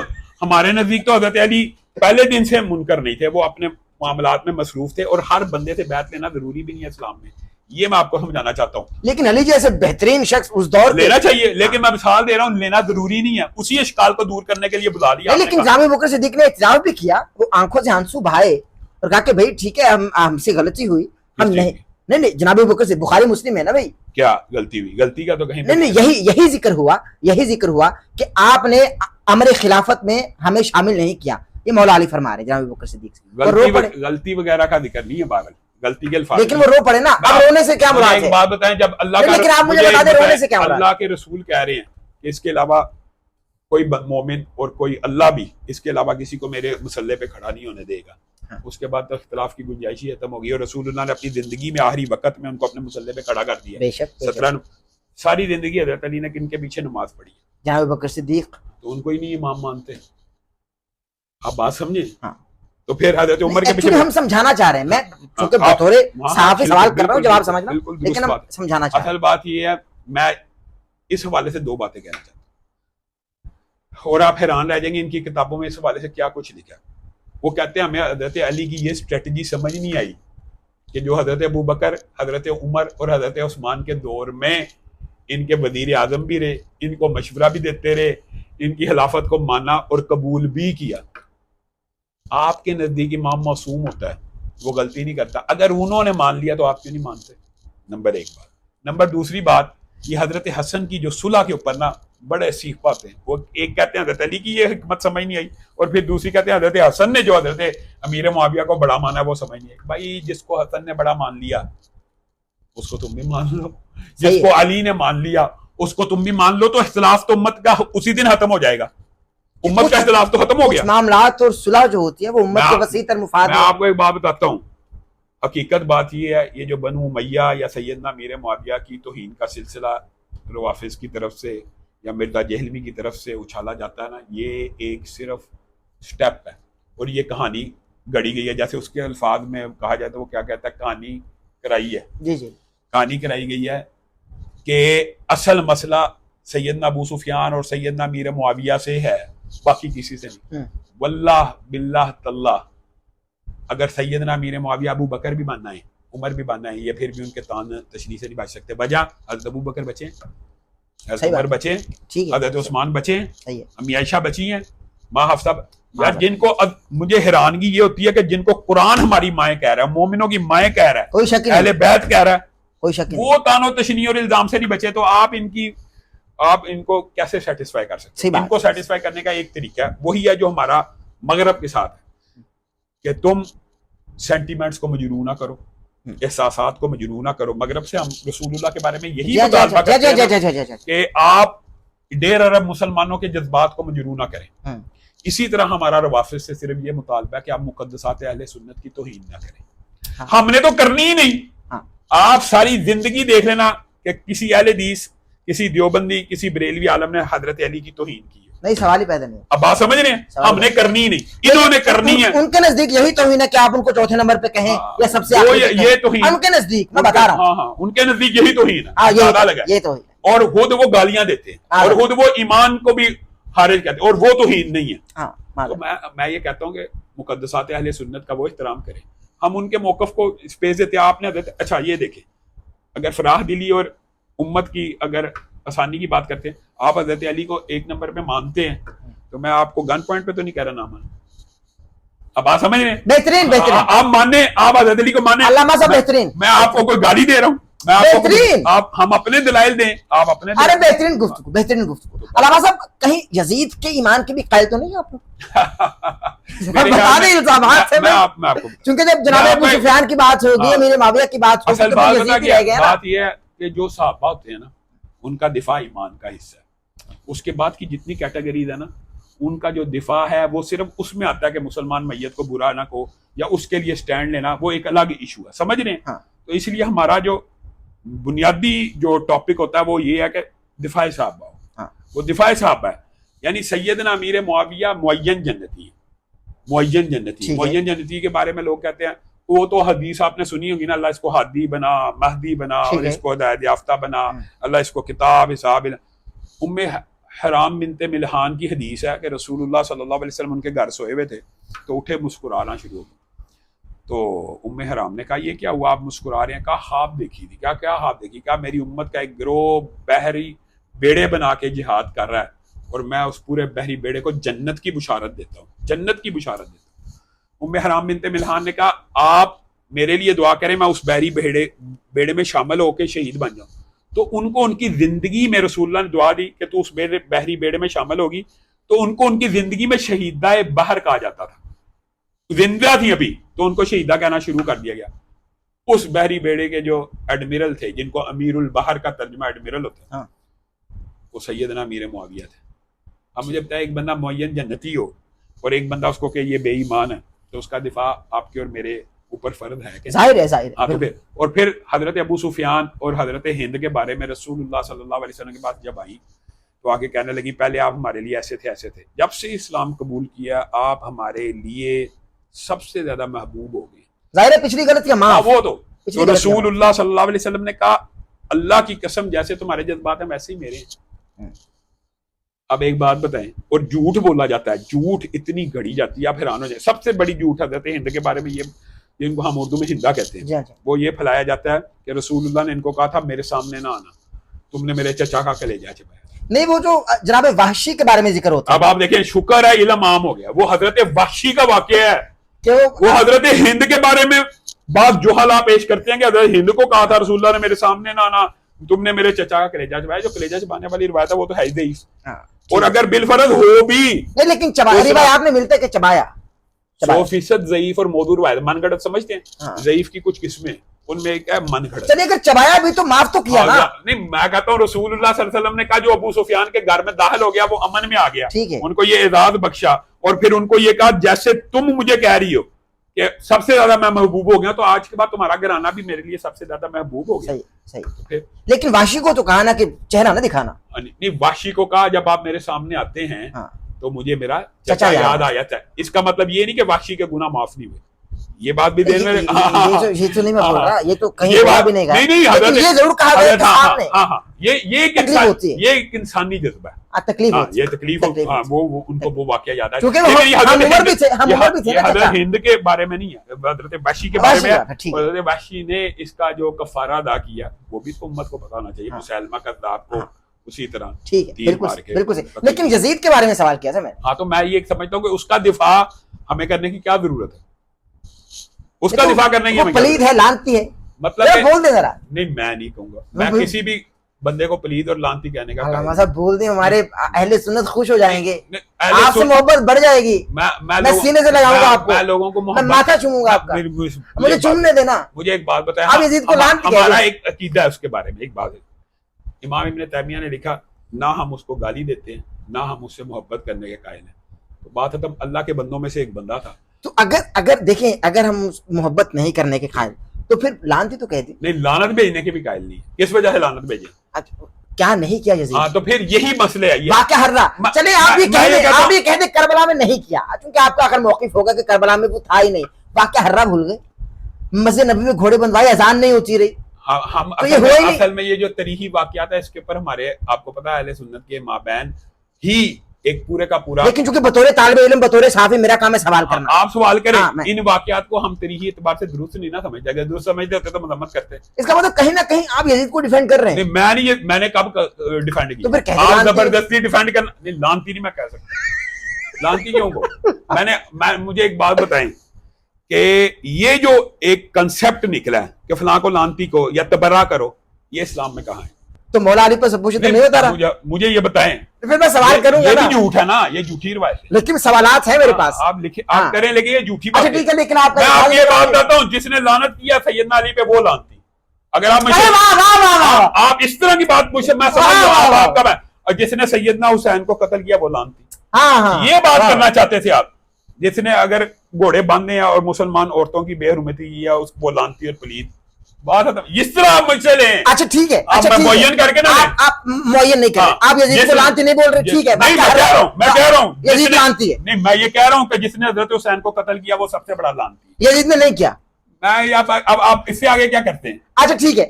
ہمارے نزدیک تو حضرت علی پہلے دن سے منکر نہیں تھے, وہ اپنے معاملات میں مصروف تھے, اور ہر بندے سے بیعت لینا ضروری بھی نہیں ہے اسلام میں. یہ میں آپ کو سمجھانا چاہتا ہوں. لیکن علی جیسے بہترین شخص اس دور لینا چاہیے, لیکن میں مثال دے رہا ہوں, لینا ضروری نہیں ہے. اسی اشکال کو دور کرنے کے لیے بلا لیا. لیکن جامع بکر صدیق نے اعتراف بھی کیا, وہ آنکھوں سے آنسو بہائے اور کہا کہ بھائی ٹھیک ہے, ہم سے غلطی ہوئی, ہم نہیں, نہیں نہیں جناب ابو بکر سے بخاری مسلم ہے نا بھائی. کیا غلطی ہوئی؟ غلطی کا تو کہیں نہیں نہیں یہی ذکر ہوا کہ آپ نے امر خلافت میں ہمیں شامل نہیں کیا. یہ مولا علی فرما رہے ہیں جناب ابو بکر صدیق سے. غلطی وغیرہ کا ذکر نہیں ہے بارل، غلطی کے الفاظ، لیکن وہ رو پڑے نا. اب رونے سے کیا مراد ہے؟ ایک بات بتائیں، جب لیکن آپ مجھے بتا دیں رونے سے کیا مراد؟ اللہ کے رسول کہہ رہے ہیں کہ اس کے علاوہ کوئی مومن اور کوئی اللہ بھی اس کے علاوہ کسی کو میرے مسلح پہ کھڑا نہیں ہونے دے گا. اس کے بعد تو اختلاف کی گنجائش ہی ختم ہوگی، اور رسول اللہ نے اپنی زندگی میں آخری وقت میں ان کو اپنے مسلح پہ کھڑا کر دیا. بے شک 17 ساری زندگی حضرت علی نے کن کے پیچھے نماز پڑھی ہے؟ جناب ابو بکر صدیق. تو ان کو ہی نہیں امام مانتے. آپ بات سمجھے؟ ہاں. تو پھر حضرت عمر کے پیچھے ہم سمجھانا چاہ رہے ہیں. میں چونکہ بطور صحافی سوال کر رہا ہوں، جواب سمجھنا، لیکن ہم سمجھانا چاہ رہے ہیں. اصل بات یہ ہے، میں اس حوالے سے 2 باتیں کہنا چاہتا ہوں، اور آپ حیران رہ جائیں گے ان کی کتابوں میں اس حوالے سے کیا کچھ لکھا. وہ کہتے ہیں ہمیں حضرت علی کی یہ اسٹریٹجی سمجھ نہیں آئی کہ جو حضرت ابو بکر، حضرت عمر اور حضرت عثمان کے دور میں ان کے وزیر اعظم بھی رہے، ان کو مشورہ بھی دیتے رہے، ان کی خلافت کو مانا اور قبول بھی کیا. آپ کے نزدیک امام معصوم ہوتا ہے، وہ غلطی نہیں کرتا. اگر انہوں نے مان لیا تو آپ کیوں نہیں مانتے؟ نمبر 1 بات. نمبر 2 بات، یہ حضرت حسن کی جو صلح کے اوپر نا بڑے سیکھ پاتے ہیں. وہ ایک کہتے ہیں حضرت علی کی یہ حکمت سمجھ نہیں آئی، اور پھر دوسری کہتے ہیں حضرت حسن نے جو حضرت امیر معاویہ کو بڑا مانا ہے وہ سمجھ نہیں آئی. بھائی جس کو حسن نے بڑا مان لیا اس کو تم بھی مان لو، جس کو علی نے مان لیا اس کو تم بھی مان لو. تو اختلاف تو امت کا اسی دن ختم ہو جائے گا. امت کا اختلاف تو ختم ہو گیا. معاملات اور صلح جو ہوتی ہے وہ امت کے وسیع تر مفاد. میں آپ کو ایک بات بتاتا ہوں، حقیقت بات یہ ہے، یہ جو بنو امیہ یا سیدنا امیر معاویہ کی توہین کا سلسلہ روافظ کی طرف سے یا مرزا دہلوی کی طرف سے اچھالا جاتا ہے نا، یہ ایک صرف سٹیپ ہے، اور یہ کہانی گڑی گئی ہے. جیسے اس کے الفاظ میں کہا جاتا ہے، وہ کیا کہتا ہے، کہانی کرائی ہے. جی جی کہانی کرائی گئی ہے کہ اصل مسئلہ سیدنا ابو سفیان اور سیدنا امیر معاویہ سے ہے، باقی کسی سے نہیں. واللہ باللہ تاللہ اگر سیدنا امیر معاویہ ابو بکر بھی ماننا ہے، عمر بھی ماننا ہے، یہ پھر بھی ان کے تان تشریح سے نہیں بچ سکتے. وجہ حضرت ابو بکر بچے، حضرت عمر بچے، حضرت عثمان بچے، امی عائشہ بچی ہیں، ماں حفصہ. یار جن کو مجھے حیرانگی یہ ہوتی ہے کہ جن کو قرآن ہماری مائیں کہہ رہا ہے، مومنوں کی مائیں کہہ رہا ہے، کوئی شک نہیں، اہل بیت کہہ رہا ہے، کوئی شک نہیں، وہ تان و تشنیع اور الزام سے نہیں بچے. تو آپ ان کو کیسے سیٹسفائی کر سکتے ہیں؟ ان کو سیٹسفائی کرنے کا ایک طریقہ ہے، وہی ہے جو ہمارا مغرب کے ساتھ ہے کہ تم سینٹیمنٹس کو مجروح نہ کرو، احساسات کو مجروح نہ کرو. مغرب سے ہم رسول اللہ کے بارے میں یہی مطالبہ کرتے ہیں کہ آپ ڈیر عرب مسلمانوں کے جذبات کو مجروح نہ کریں. اسی طرح ہمارا روافظ سے صرف یہ مطالبہ ہے کہ آپ مقدسات اہل سنت کی توہین نہ کریں. ہم نے تو کرنی ہی نہیں. آپ ساری زندگی دیکھ لینا کہ کسی اہل حدیث، کسی دیوبندی، کسی بریلوی عالم نے حضرت علی کی توہین کی ہے؟ نہیں، سوال ہی پیدا نہیں. اب بات سمجھ رہے ہیں؟ ہم نے کرنی ہی نہیں، انہوں نے کرنی ہے. ان کے نزدیک یہی توہین ہے کہ آپ ان کو چوتھے نمبر پہ کہیں یا سب سے آخر پہ یہ توہین ان کے نزدیک میں بتا رہا ہوں. ہاں ان کے نزدیک یہی توہین ہے، یہ توہین، اور خود وہ گالیاں دیتے ہیں اور خود وہ ایمان کو بھی خارج کرتے ہیں، اور وہ توہین نہیں ہے. تو میں یہ کہتا ہوں کہ مقدسات اہل سنت کا وہ احترام کریں. ہم ان کے موقف کو اسپیس دیتے ہیں. آپ نے اچھا یہ دیکھیں، اگر فراخ دلی اور امت کی اگر آسانی کی بات کرتے ہیں، آپ حضرت علی کو 1 نمبر پہ مانتے ہیں، تو میں آپ کو گن پوائنٹ پہ تو نہیں کہہ رہا نہ مان. اب آپ سمجھ رہے ہیں؟ بہترین آپ ماننے، آپ حضرت علی کو ماننے. علامہ صاحب بہترین. میں آپ کو کوئی گالی دے رہا ہوں، میں آپ کو ہم اپنے دلائل دیں، آپ اپنے. ارے بہترین گفتگو، بہترین گفتگو. علامہ صاحب کہیں یزید کے ایمان کے بھی قائل تو نہیں آپ لوگ؟ بتا دیں الزامات سے. چونکہ جب جناب ابو سفیان کی بات ہوگی، امیر معاویہ کی بات ہوگی، تو یزید رہ گیا. بات یہ ہے کہ جو صحابہ ہوتے ہیں نا، ان کا دفاع ایمان کا حصہ ہے. اس کے بعد کی جتنی کیٹیگریز ہے نا، ان کا جو دفاع ہے وہ صرف اس میں آتا ہے کہ مسلمان میت کو برا نہ کو یا اس کے لیے سٹینڈ لینا، وہ ایک الگ ایشو ہے. سمجھ رہے ہیں؟ تو اس لیے ہمارا جو بنیادی جو ٹاپک ہوتا ہے وہ یہ ہے کہ دفاع صحابہ ہو. وہ دفاع صحابہ ہے، یعنی سیدنا امیر معاویہ معین جنتی ہے. معین جنتی کے بارے میں لوگ کہتے ہیں وہ تو حدیث آپ نے سنی ہوگی نا، اللہ اس کو ہادی بنا، مہدی بنا، اور اس کو ہدایت یافتہ بنا، اللہ اس کو کتاب حساب. ام حرام بنت ملحان کی حدیث ہے کہ رسول اللہ صلی اللہ علیہ وسلم ان کے گھر سوئے ہوئے تھے تو اٹھے، مسکرانا شروع ہو. تو ام حرام نے کہا یہ کیا ہوا، آپ مسکرا رہے ہیں؟ کہا خواب دیکھی تھی. کیا خواب دیکھی؟ کہا میری امت کا ایک گروہ بحری بیڑے بنا کے جہاد کر رہا ہے اور میں اس پورے بحری بیڑے کو جنت کی بشارت دیتا ہوں، جنت کی بشارت دیتا ہوں. ام حرام بنت ملحان نے کہا آپ میرے لیے دعا کریں میں اس بحری بیڑے میں شامل ہو کے شہید بن جاؤں. تو ان کو ان کی زندگی میں رسول اللہ نے دعا دی کہ تو اس بحری بیڑے میں شامل ہوگی, تو ان کو ان کی زندگی میں شہیدہ بحر کہا جاتا تھا. زندہ تھی ابھی تو ان کو شہیدہ کہنا شروع کر دیا گیا. اس بحری بیڑے کے جو ایڈمرل تھے, جن کو امیر البحر کا ترجمہ ایڈمرل ہوتا ہے, وہ سیدنا امیر معاویہ تھے. اب مجھے بتائیں, ایک بندہ معین جنتی ہو اور ایک بندہ اس کو کہ یہ بے ایمان ہے, تو اس کا دفاع آپ کے اور میرے اوپر فرض ہے کہ ظاہر ہے. اور پھر حضرت ابو سفیان اور حضرت ہند کے بارے میں رسول اللہ صلی اللہ علیہ وسلم کے پاس جب آئی تو آگے کہنے لگی پہلے آپ ہمارے لیے ایسے تھے, جب سے اسلام قبول کیا آپ ہمارے لیے سب سے زیادہ محبوب ہو گئے. ظاہر ہے پچھلی غلطیاں معاف. وہ تو رسول اللہ صلی اللہ علیہ وسلم نے کہا اللہ کی قسم جیسے تمہارے جذبات ہیں ویسے ہی میرے ہیں. اب ایک بات بتائیں, اور جھوٹ بولا جاتا ہے, جھوٹ اتنی گھڑی جاتی ہے آپ حیران ہو جائیں. سب سے بڑی جھوٹ حضرت ہند کے بارے میں یہ, جن کو ہم اردو میں ہندا کہتے ہیں, وہ یہ پھیلایا جاتا ہے کہ رسول اللہ نے ان کو کہا تھا میرے سامنے نہ آنا, تم نے میرے چچا کا کلیجہ چبایا. نہیں, وہ جو جناب وحشی کے بارے میں ذکر ہوتا ہے. اب آپ دیکھیں, شکر ہے علم عام ہو گیا. وہ حضرت وحشی کا واقعہ ہے کہ وہ حضرت ہند کے بارے میں بعض جوہلا پیش کرتے ہیں کہ حضرت ہند کو کہا تھا رسول اللہ نے میرے سامنے نہ آنا, تم نے میرے چچا کا کلیجہ چبایا. جو کلیجہ چبانے والی روایت ہے وہ تو ہے ہی ضعیف, اور اگر بالفرض ہو بھی نہیں, لیکن روایات میں ملتا ہے کہ چبایا 100% ضعیف اور موضوع روایت. من گھڑت سمجھتے ہیں, ضعیف کی کچھ قسمیں, ان میں ایک ہے من گھڑت. چلیے اگر چبایا بھی تو معاف تو کیا نا. نہیں, میں کہتا ہوں رسول اللہ صلی اللہ علیہ وسلم نے کہا جو ابو سفیان کے گھر میں داخل ہو گیا وہ امن میں آ گیا, ان کو یہ اعزاز بخشا, اور پھر ان کو یہ کہا جیسے تم مجھے کہہ رہی ہو کہ سب سے زیادہ میں محبوب ہو گیا, تو آج کے بعد تمہارا گھرانہ بھی میرے لیے سب سے زیادہ محبوب ہو گیا. صحیح. لیکن واشی کو تو کہا نا کہ چہرہ نہ دکھانا. نہیں, واشی کو کہا جب آپ میرے سامنے آتے ہیں تو مجھے میرا چچا یاد آ جاتا ہے. اس کا مطلب یہ نہیں کہ وحشی کے گناہ معاف نہیں ہوئے, یہ بات بھی دین میں یہ تو نہیں میں بول رہا, یہ تو کہیں بھی نہیں کہا. نہیں, حضرت یہ ضرور کہا گیا کہ سامنے یہ ایک انسانی جذبہ ہے. تکلیف یہ تکلیف وہ ان کو وہ واقعہ یاد ہے. یہ حضرت ہند کے بارے میں نہیں ہے, حضرت وحشی کے بارے میں. حضرت وحشی نے اس کا جو کفارہ ادا کیا وہ بھی تو امت کو پتہ ہونا چاہیے. مسلمہ کذاب کو اسی طرح ٹھیک ہے, بالکل. لیکن یزید کے بارے میں سوال کیا تھا میں. ہاں, تو میں یہ سمجھتا ہوں کہ اس کا دفاع ہمیں کرنے کی کیا ضرورت ہے. اس کا دفاع کرنے کی پلید ہے, لانتی ہے, مطلب بول دے ذرا. نہیں, میں نہیں کہوں گا, میں کسی بھی بندے کو پلید اور لانتی کہنے کا. علامہ صاحب بول دیں, ہمارے اہل سنت خوش ہو جائیں گے, آپ سے محبت بڑھ جائے گی. میں سینے سے لگاؤں گا آپ کو, میں لوگوں کو میں ماتھا چوموں گا آپ کا, مجھے چومنے دینا. مجھے ایک بات بتائیں, آپ یزید کو لانتی کہہ رہے ہیں. ہمارا ایک عقیدہ ہے اس کے بارے میں. ایک بات ہے, امام ابن تیمیہ نے لکھا نہ ہم اس کو گالی دیتے ہیں نہ ہم اس سے محبت کرنے کے قائل ہیں. تو بات ہے تب اللہ کے بندوں میں سے ایک بندہ تھا. تو اگر دیکھیں, اگر ہم محبت نہیں کرنے کے قائل تو پھر لعنتی تو کہہ دی. نہیں, لعنت بھیجنے کے بھی قائل نہیں. کس وجہ سے لعنت بھیجے, کیا نہیں کیا یزید؟ ہاں, تو پھر یہی مسئلہ ہے. واقعہ ہر رہا. چلے آپ یہ کہہ دیں کربلا میں نہیں کیا, چونکہ آپ کا آخر موقف ہوگا کہ کربلا میں وہ تھا ہی نہیں. واقعہ ہر رہا بھول گئے, مسجد نبی میں گھوڑے بندوائے, اذان نہیں ہوتی رہی. ہم اصل میں یہ جو تاریخی واقعات ہے اس کے اوپر ہمارے, آپ کو پتا ہے, اہل سنت کے مابین ہی ایک پورے کا پورا. لیکن چونکہ بطور طالب علم, بطور صحافی میرا کام ہے سوال کرنا. آپ سوال کریں. ان واقعات کو ہم تاریخی اعتبار سے درست نہیں نہ سمجھتے. اگر درست سمجھتے ہوتے تو مذمت کرتے. اس کا مطلب کہیں نہ کہیں آپ یزید کو ڈیفینڈ کر رہے ہیں. میں نے کب ڈیفینڈ کیا؟ آپ زبردستی ڈیفینڈ کرنا. نہیں, لانتی نہیں میں کہہ سکتا. لانتی کیوں کو مجھے ایک بات بتائیں کہ یہ جو ایک کنسپٹ نکلا ہے کہ فلاں کو لانتی کو یا تبرہ کرو, یہ اسلام میں کہاں ہے؟ تو مولا علی پر سب پوچھتے نہیں ہوتا رہا. مجھے یہ بتائیں, پھر میں سوال کروں گا. یہ بھی جھوٹ ہے نا, یہ جھوٹی روایت ہے. لیکن سوالات ہیں میرے پاس, آپ کریں, لیکن یہ جھوٹی بات ہے. ٹھیک ہے, لیکن آپ میں آپ یہ بات بتاتا ہوں, جس نے لعنت کیا سیدنا علی پہ وہ لانتی. اگر آپ اس طرح کی بات پوچھیں میں سمجھ آپ کا, اور جس نے سیدنا حسین کو قتل کیا وہ لانتی. یہ بات کرنا چاہتے تھے آپ, جس نے اگر گھوڑے باندھے اور مسلمان عورتوں کی بے حرمتی کی یا اس کو لانتی اور پلید. بات اس طرح آپ مجھ سے لیں. اچھا ٹھیک ہے, معین کر کے نا, آپ معین نہیں کریں, آپ یزید کو لانتی نہیں بول رہے. ٹھیک ہے, میں کہہ رہا ہوں یزید لانتی ہے. نہیں, میں یہ کہہ رہا ہوں کہ جس نے حضرت حسین کو قتل کیا وہ سب سے بڑا لانتی ہے. یزید نے نہیں کیا. میں اب آپ اس سے آگے کیا کرتے ہیں؟ اچھا ٹھیک ہے,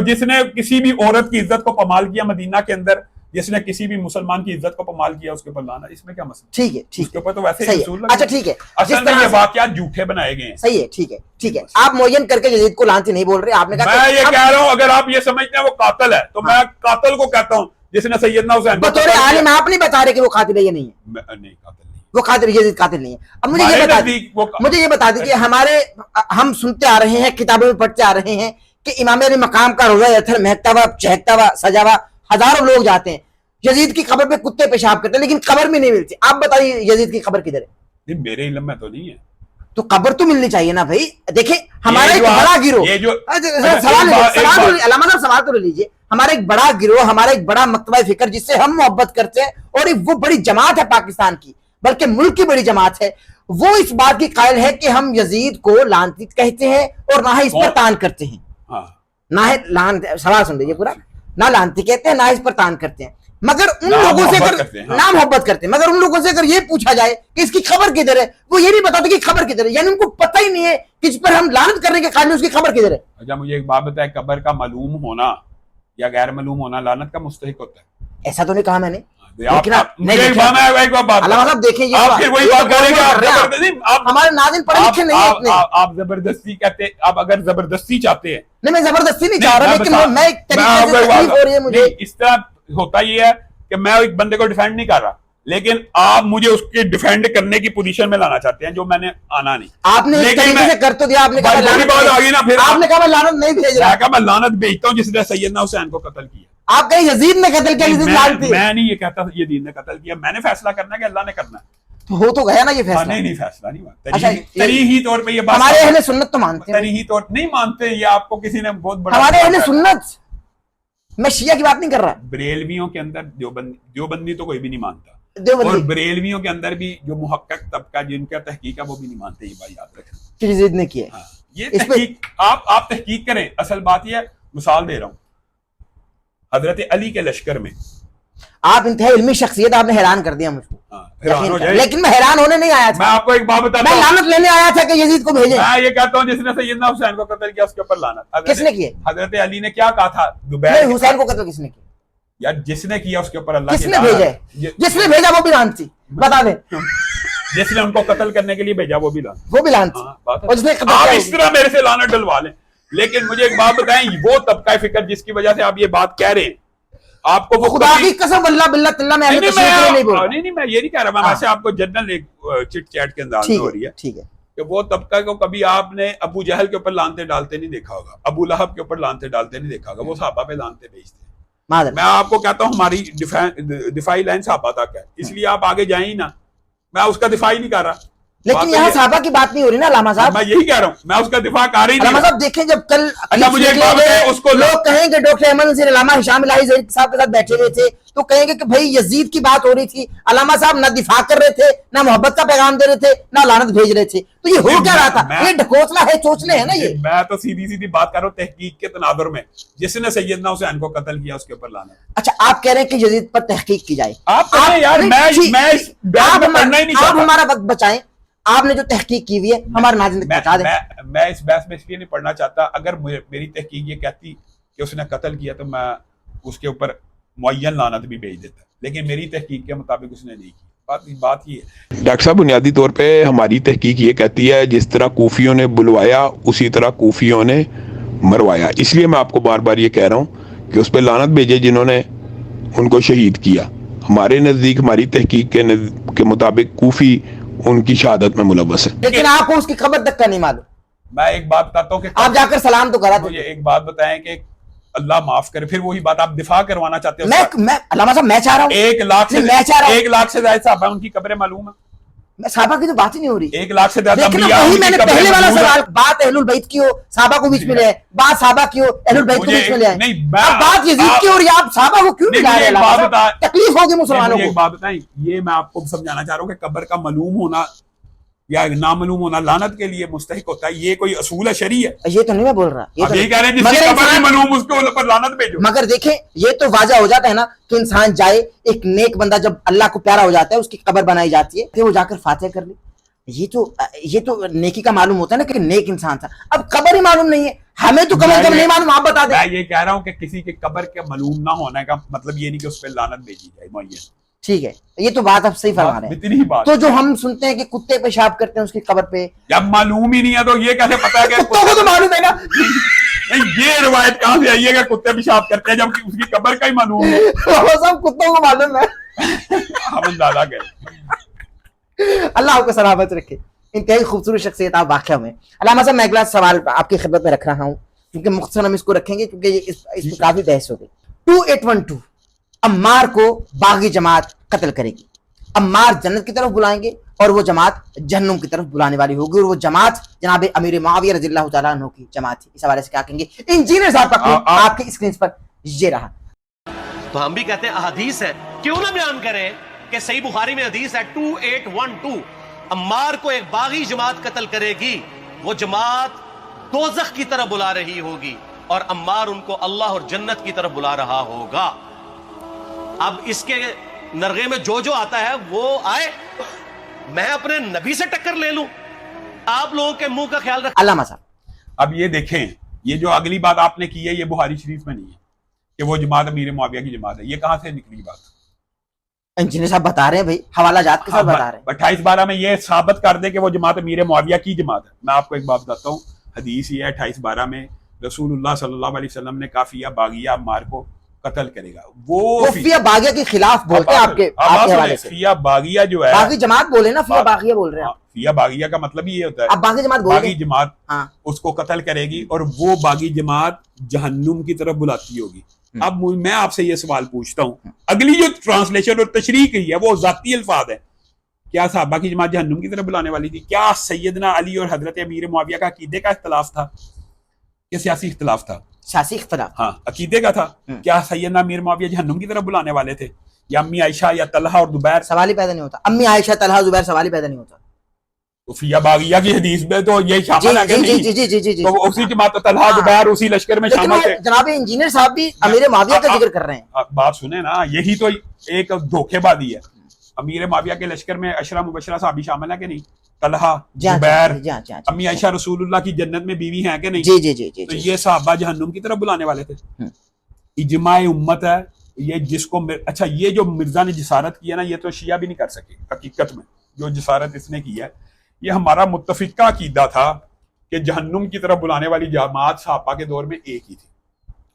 جس نے کسی بھی عورت کی عزت کو پامال کیا مدینہ کے اندر, جس نے کسی بھی مسلمان کی عزت کو پامال کیا, اس کے اوپر لانا, اس میں کیا مسئلہ؟ ٹھیک ہے, اس کے اوپر تو ویسے ہی اصول. اچھا ٹھیک ہے, اصل میں یہ واقعات جھوٹے بنائے گئے ہیں. صحیح ہے, ٹھیک ہے, آپ معین کر کے یزید کو لانتی نہیں بول رہے. آپ نے کہا میں یہ کہہ رہا ہوں اگر آپ یہ سمجھتے ہیں وہ قاتل ہے تو میں قاتل کو کہتا ہوں جس نے سیدنا حسین. بطور عالم آپ نہیں بتا رہے کہ وہ قاتل ہے یا نہیں ہے. نہیں, قاتل نہیں. وہ قاتل یزید قاتل نہیں ہے. اب مجھے یہ بتا دیجیے ہم سنتے آ رہے ہیں, کتابوں میں پڑھتے آ رہے ہیں کہ امام علی مقام کا روضہ اطہر مہکتا ہوا, چہکتا ہوا, سجا ہوا, ہزاروں لوگ جاتے ہیں. یزید کی قبر پہ کتے پیشاب کرتے ہیں لیکن قبر میں نہیں ملتی. آپ بتائیے یزید کی قبر کدھر ہے؟ میرے علم میں تو نہیں ہے. تو قبر تو ملنی چاہیے نا بھائی. دیکھیں ہمارا ایک بڑا گروہ, علامہ صاحب سوال تو لے لیجیے, ہمارا ایک بڑا گروہ, ہمارا ایک بڑا مکتبہ فکر جس سے ہم محبت کرتے ہیں, اور وہ بڑی جماعت ہے پاکستان کی, بلکہ ملک کی بڑی جماعت ہے, وہ اس بات کی قائل ہے کہ ہم یزید کو لعنتی کہتے ہیں اور نہ ہی اس پر تان کرتے ہیں. نہ سوال سن لیجیے پورا, نہ لعنتی کہتے ہیں نہ اس پر تان کرتے ہیں, مگر ان لوگوں سے اگر نہ محبت کرتے ہیں, مگر ان لوگوں سے اگر یہ پوچھا جائے کہ اس کی خبر کدھر ہے, وہ یہ نہیں بتاتے کہ خبر کدھر ہے. یعنی ان کو پتہ ہی نہیں ہے کہ اس پر ہم لعنت کرنے کے قائل ہیں, اس کی خبر کدھر ہے. اچھا مجھے ایک بات بتائے, قبر کا معلوم ہونا یا غیر معلوم ہونا لعنت کا مستحق ہوتا ہے؟ ایسا تو نہیں کہا میں نے. ہمارے ناظرین پڑھے لکھے نہیں ہیں اتنے. آپ زبردستی کہتے, آپ اگر زبردستی چاہتے ہیں. نہیں میں زبردستی نہیں چاہ رہا, لیکن میں ایک طریقے سے تکلیف ہو رہی ہے مجھے. اس طرح ہوتا یہ ہے کہ میں ایک بندے کو ڈیفینڈ نہیں کر رہا, لیکن آپ مجھے اس کے ڈیفینڈ کرنے کی پوزیشن میں لانا چاہتے ہیں, جو میں نے آنا نہیں. آپ نے اس طریقے سے کر تو دیا, آپ نے کہا میں لعنت نہیں بھیج رہا. میں لعنت بھیجتا ہوں جس نے سیدنا حسین کو قتل کیا. آپ کہیں یزید نے قتل کیا, یزید لعنتی. میں نہیں یہ کہتا یزید نے قتل کیا, میں نے فیصلہ کرنا ہے کہ اللہ نے کرنا ہے. ہو تو گیا نا یہ فیصلہ. نہیں فیصلہ نہیں ہوا, تاریخی طور پہ یہ بات. ہمارے اہل سنت تو مانتے ہیں, تاریخی طور نہیں مانتے, یہ آپ کو کسی نے بہت بڑا. ہمارے اہل سنت, میں شیعہ کی بات نہیں کر رہا. بریلویوں کے اندر دیوبندی تو کوئی بھی نہیں مانتا, اور بریلویوں کے اندر بھی جو محقق طبقہ جن کا تحقیق ہے وہ بھی نہیں مانتے. یہ بات یاد رکھیں کہ یزید نے کیا. یہ تحقیق آپ تحقیق کریں. اصل بات یہ ہے, مثال دے رہا ہوں, حضرت علی کے لشکر میں آپ انتہائی علمی شخصیت, آپ نے حیران کر دیا مجھ کو. لیکن میں حیران ہونے نہیں آیا تھا, میں آپ کو ایک بات بتاتا ہوں, میں لعنت لینے آیا تھا کہ یزید کو بھیجیں. میں یہ کہتا ہوں جس نے سیدنا حسین کو قتل کیا اس کے اوپر لعنت. کس نے کیا؟ حضرت علی نے کیا کہا تھا نہیں, حسین کو قتل کس نے کیا؟ یار جس نے کیا اس کے اوپر اللہ کس نے بھیجا, جس نے بھیجا وہ بھی لعنتی, بتا دیں. جس نے ان کو قتل کرنے کے لیے بھیجا وہ بھی لعنتی, وہ بھی لعنتی. آپ اس طرح میرے سے لعنت ڈلوا لیں, لیکن مجھے ایک بات بتائیں, وہ طبقہ فکر جس کی وجہ سے آپ یہ بات کہہ رہے ہیں, آپ کو خدا کی قسم اللہ باللہ تاللہ میں اہل تشیع نہیں بول رہا. نہیں میں یہ نہیں کہہ رہا, میں ویسے آپ کو جنرل ایک چٹ چیٹ کے انداز میں ہو رہی ہے. ٹھیک ہے کہ وہ طبقہ کو کبھی آپ نے ابو جہل کے اوپر لانتے ڈالتے نہیں دیکھا ہوگا, ابو لہب کے اوپر لانتے ڈالتے نہیں دیکھا ہوگا, وہ صحابہ پہ لانتے بھیجتے ہیں. میں آپ کو کہتا ہوں ہماری دفاعی لائن صحابہ تک ہے, اس لیے آپ آگے جائیں ہی نا. میں اس کا دفاع ہی نہیں کر رہا, لیکن یہاں صحابہ کی بات نہیں ہو رہی نا علامہ صاحب. میں یہی کہہ رہا ہوں, میں اس کا دفاع کر رہی نہیں. علامہ صاحب دیکھیں جب کل اس کو لوگ کہیں کہ ڈاکٹر احمد نذیر علامہ ہشام الہی ظہیر صاحب کے ساتھ بیٹھے ہوئے تھے تو کہیں گے کہ بھائی یزید کی بات ہو رہی تھی, علامہ صاحب نہ دفاع کر رہے تھے, نہ محبت کا پیغام دے رہے تھے, نہ لعنت بھیج رہے تھے. تو یہ ہو کیا رہا تھا؟ یہ ڈھکوسلا ہے, چوچلے ہیں نا یہ. میں تو سیدھی بات کر رہا ہوں تحقیق کے تناظر میں, جس نے سیدنا حسین کو قتل کیا اس کے اوپر لعنت. اچھا آپ کہہ رہے ہیں کہ یزید پر تحقیق کی جائے. آپ ہمارا وقت بچائیں, آپ نے جو تحقیق کی ہوئی ہے ہمارے ناظرین تک پہنچا دیں. میں اس بحث میں اس لیے نہیں پڑھنا چاہتا, اگر میری تحقیق یہ کہتی کہ اس نے قتل کیا تو میں اس کے اوپر معین لعنت بھی بھیج دیتا, لیکن میری تحقیق کے مطابق اس نے نہیں کی. بات یہ ہے ڈاکٹر صاحب, بنیادی طور پہ ہماری تحقیق یہ کہتی ہے جس طرح کوفیوں نے بلوایا اسی طرح کوفیوں نے مروایا. اس لیے میں آپ کو بار بار یہ کہہ رہا ہوں کہ اس پہ لعنت بھیجے جنہوں نے ان کو شہید کیا. ہمارے نزدیک, ہماری تحقیق کے مطابق کوفی ان کی شہادت میں ملوث ہے, لیکن آپ کو اس کی خبر تک کا نہیں معلوم. میں ایک بات بتاتا ہوں کہ آپ جا کر سلام تو کرا تھے. مجھے ایک بات بتائیں کہ اللہ معاف کرے, پھر وہی بات آپ دفاع کروانا چاہتے ہیں. میں علامہ صاحب میں چاہ رہا ہوں 1 لاکھ سے زائد صحابہ ان کی قبریں معلوم ہے. صحابہ کی تو بات ہی نہیں ہو رہی. 1 لاکھ سے زیادہ میں نے پہلے والا سوال, بات اہل البیت کی ہو صحابہ کو بیچ میں لے آئے, بات صحابہ کی ہو اہل البیت کو بیچ میں لے آئے, بات یزید کی ہو رہی ہے, آپ صحابہ کو کیوں نہیں لا رہے؟ تکلیف ہوگی مسلمانوں کو. ایک بات بتائیں, یہ میں آپ کو سمجھانا چاہ رہا ہوں کہ قبر کا معلوم ہونا یا نامعلوم ہونا لعنت کے لیے مستحق ہوتا ہے, یہ کوئی اصول ہے شرعی ہے. یہ تو نہیں میں بول رہا, یہ کہہ رہے ہیں جس کی قبر نہیں معلوم اس کے اوپر لعنت بھیجو. مگر دیکھیں یہ تو واضح ہو جاتا ہے نا کہ انسان جائے, ایک نیک بندہ جب اللہ کو پیارا ہو جاتا ہے اس کی قبر بنائی جاتی ہے, پھر وہ جا کر فاتحہ کر لے. یہ تو نیکی کا معلوم ہوتا ہے نا کہ نیک انسان تھا. اب قبر ہی معلوم نہیں ہے, ہمیں تو کم از کم نہیں معلوم, آپ بتا دیں. میں یہ کہہ رہا ہوں کہ کسی کی قبر کے معلوم نہ ہونے کا مطلب یہ نہیں کہ اس پہ لعنت بھیجی جائے معین. ٹھیک ہے, یہ تو بات آپ صحیح فرما رہے ہیں. تو جو ہم سنتے ہیں کہ کتے پیشاب کرتے ہیں اس کی قبر پہ, جب معلوم ہی نہیں ہے تو یہ کیسے پتا ہے کہ کتوں کو تو معلوم ہے نا. یہ روایت کہاں سے آئی ہے کہ کتے پیشاب کرتے ہیں جب اس کی قبر کا ہی معلوم ہے؟ سب کتوں کو معلوم ہے. ہم اندازہ گئے. اللہ آپ کو سلامت رکھے. انتہائی خوبصورت شخصیت آپ واقعہ میں. علامہ صاحب میں اگلا سوال آپ کی خدمت میں رکھ رہا ہوں کیونکہ مختصر ہم اس کو رکھیں گے کیونکہ یہ اس میں کافی بحث ہو گئی. 2812 عمار کو باغی جماعت قتل کرے گی. عمار جنت کی طرف بلائیں گے اور وہ جماعت جہنم کی طرف بلانے والی ہوگی, اور وہ جماعت جناب امیر معاویہ رضی اللہ تعالیٰ عنہ کی جماعت تھی. اس حوالے سے کیا کہیں گے انجینئر صاحب کا آپ کی اسکرین پر یہ رہا. تو ہم بھی کہتے ہیں احادیث ہے, کیوں نہ بیان کریں کہ صحیح بخاری میں حدیث ہے 2812 عمار کو ایک باغی جماعت قتل کرے گی, وہ جماعت دوزخ کی طرف بلا رہی ہوگی اور عمار ان کو اللہ اور جنت کی طرف بلا رہا ہوگا. اب اس کے نرغے میں جو آتا ہے وہ آئے, میں اپنے نبی سے ٹکر لے لوں, آپ لوگوں کے منہ کا خیال رکھ. علامہ صاحب اب یہ دیکھیں, یہ جو اگلی بات آپ نے کی ہے یہ بخاری شریف میں نہیں ہے کہ وہ جماعت امیر معاویہ کی جماعت ہے. یہ کہاں سے نکلی بات؟ انجینئر صاحب بتا رہے ہیں بھائی, حوالہ جات کے ساتھ بتا رہے ہیں. 28-12 میں یہ ثابت کر دے کہ وہ جماعت امیر معاویہ کی جماعت ہے. میں آپ کو ایک بات بتاتا ہوں, حدیث یہ ہے 28-12 میں رسول اللہ صلی اللہ علیہ وسلم نے کافیہ باغیہ عمار کو قتل کرے گا. وہ فیہ باغیہ کے خلاف بولتے ہیں آپ کے حوالے سے. فیہ باغیہ جو ہے, باغی جماعت بولے نا, فیہ باغیہ بول رہے ہیں. فیہ باغیہ کا مطلب یہ ہوتا ہے اب باغی جماعت بول باغی جماعت اس کو قتل کرے گی اور وہ باغی جماعت جہنم کی طرف بلاتی ہوگی. اب میں آپ سے یہ سوال پوچھتا ہوں, اگلی جو ٹرانسلیشن اور تشریح کی ہے وہ ذاتی الفاظ ہے, کیا صحابہ کی جماعت جہنم کی طرف بلانے والی تھی؟ کیا سیدنا علی اور حضرت امیر معاویہ کا عقیدے کا اختلاف تھا کہ سیاسی اختلاف تھا؟ سیاسی اختلاف, ہاں عقیدے کا تھا. کیا سیدنا امیر معاویہ جہنم کی طرف بلانے والے تھے, یا امی عائشہ یا طلحہ اور زبیر؟ سوال ہی پیدا نہیں ہوتا. امی عائشہ طلحہ زبیر سوال ہی پیدا نہیں ہوتا. تو فیہ باغیہ کی حدیث میں تو یہی شامل ہے کہ نہیں؟ تو اسی جماعت طلحہ زبیر اسی لشکر میں شامل تھے. جناب انجینئر صاحب بھی امیر معاویہ کا ذکر کر رہے ہیں. بات سنیں نا, یہی تو ایک دھوکے بازی ہے. امیر معاویہ کے لشکر میں عشرہ مبشرہ صحابی شامل ہے کہ نہیں؟ طلحہ زبیر, امی عائشہ رسول اللہ کی جنت میں بیوی ہیں کہ نہیں؟ جی جی جی. تو یہ صحابہ جہنم کی طرف بلانے والے تھے. اجماع امت ہے یہ, جس کو اچھا یہ جو مرزا نے جسارت کی ہے نا, یہ تو شیعہ بھی نہیں کر سکے حقیقت میں. جو جسارت اس نے کی ہے یہ ہمارا متفقہ عقیدہ تھا کہ جہنم کی طرف بلانے والی جماعت صحابہ کے دور میں ایک ہی تھی,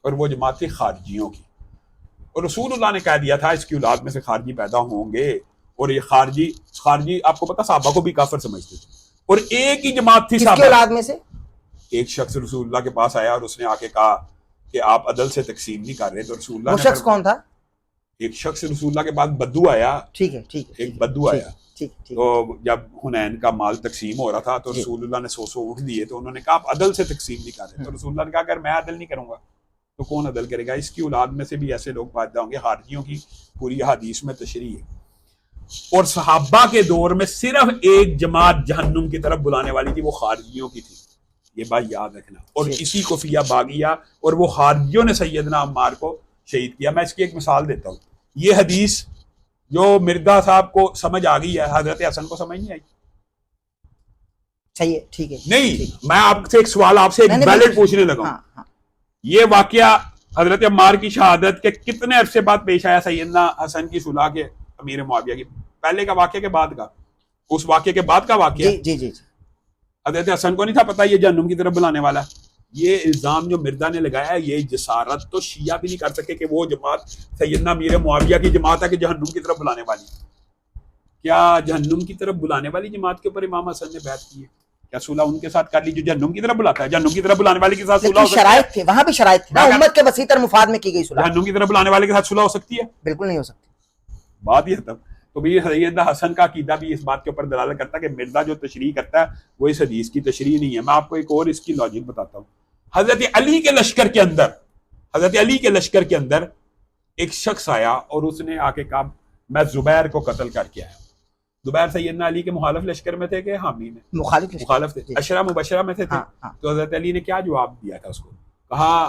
اور وہ جماعت تھی خارجیوں کی. اور رسول اللہ نے کہہ دیا تھا اس کی اولاد میں سے خارجی پیدا ہوں گے, اور یہ خارجی آپ کو پتا صحابہ کو بھی کافر سمجھتے تھے. اور ایک ہی جماعت تھی صحابہ کی اولاد میں سے. ایک شخص رسول اللہ کے پاس آیا اور اس نے آ کے کہا کہ آپ عدل سے تقسیم نہیں کر رہے. تو رسول اللہ, وہ شخص کون تھا؟ ایک شخص رسول اللہ کے پاس بدو آیا. ٹھیک ہے ایک بدو آیا. تو جب حنین کا مال تقسیم ہو رہا تھا تو رسول اللہ نے 100 اٹھ دیے, تو انہوں نے کہا آپ عدل سے تقسیم نہیں کر رہے. تو رسول اللہ نے کہا اگر میں عدل نہیں کروں گا تو کون عدل کرے گا؟ اس کی اولاد میں سے بھی ایسے لوگ پیدا ہوں گے. خارجیوں کی پوری حدیث میں تشریح ہے. اور صحابہ کے دور میں صرف ایک جماعت جہنم کی طرف بلانے والی تھی, وہ خارجیوں کی تھی. یہ بات یاد رکھنا. اور اسی کو فیہ باغیہ, اور وہ خارجیوں نے سیدنا عمار کو شہید کیا. میں اس کی ایک مثال دیتا ہوں. یہ حدیث جو مرزا صاحب کو سمجھ آ گئی ہے, حضرت حسن کو سمجھ نہیں آئی. صحیح ہے, ٹھیک ہے. نہیں, میں آپ سے ایک سوال آپ سے ویلڈ پوچھنے لگا ہوں. یہ واقعہ حضرت عمار کی شہادت کے کتنے عرصے بعد پیش آیا سیدنا حسن کی صلح کے امیر معاویہ کی؟ پہلے کا واقعہ کے بعد کا؟ اس واقعے کے بعد کا واقعہ. جی. حضرت حسن کو نہیں تھا پتا یہ جہنم کی طرف بلانے والا. یہ الزام جو مرزا نے لگایا ہے, یہ جسارت تو شیعہ بھی نہیں کر سکے کہ وہ جماعت سیدنا امیر معاویہ کی جماعت ہے کہ جہنم کی طرف بلانے والی. کیا جہنم کی طرف بلانے والی جماعت کے اوپر امام حسن نے بیعت کی ہے؟ کیا صلح ان کے ساتھ کر لی جو جہنم کی طرف بلاتا ہے؟ جہنم کی طرف بلانے والے کے ساتھ صلح ہو سکتی ہے؟ شرائط تھے وہاں بھی, شرائط تھی امت کے وسیع تر مفاد میں کی گئی صلح. جہنم کی طرف بلانے والے کے ساتھ صلح ہو سکتی ہے؟ بالکل نہیں ہو سکتی. بات یہ تب تو بھی سیدنا حسن کا عقیدہ بھی اس بات کے اوپر دلالت کرتا ہے کہ مرزا جو تشریح کرتا ہے وہ اس حدیث کی تشریح نہیں ہے. میں آپ کو ایک اور اس کی لاجک بتاتا ہوں. حضرت علی کے لشکر کے اندر ایک شخص آیا اور اس نے آ کے کہا میں زبیر کو قتل کر کے آیا. زبیر سیدنا علی کے مخالف لشکر میں تھے کہ حامی میں؟ مخالف تھے, عشرہ مبشرہ میں تھے. تو حضرت علی نے کیا جواب دیا تھا اس کو؟ کہا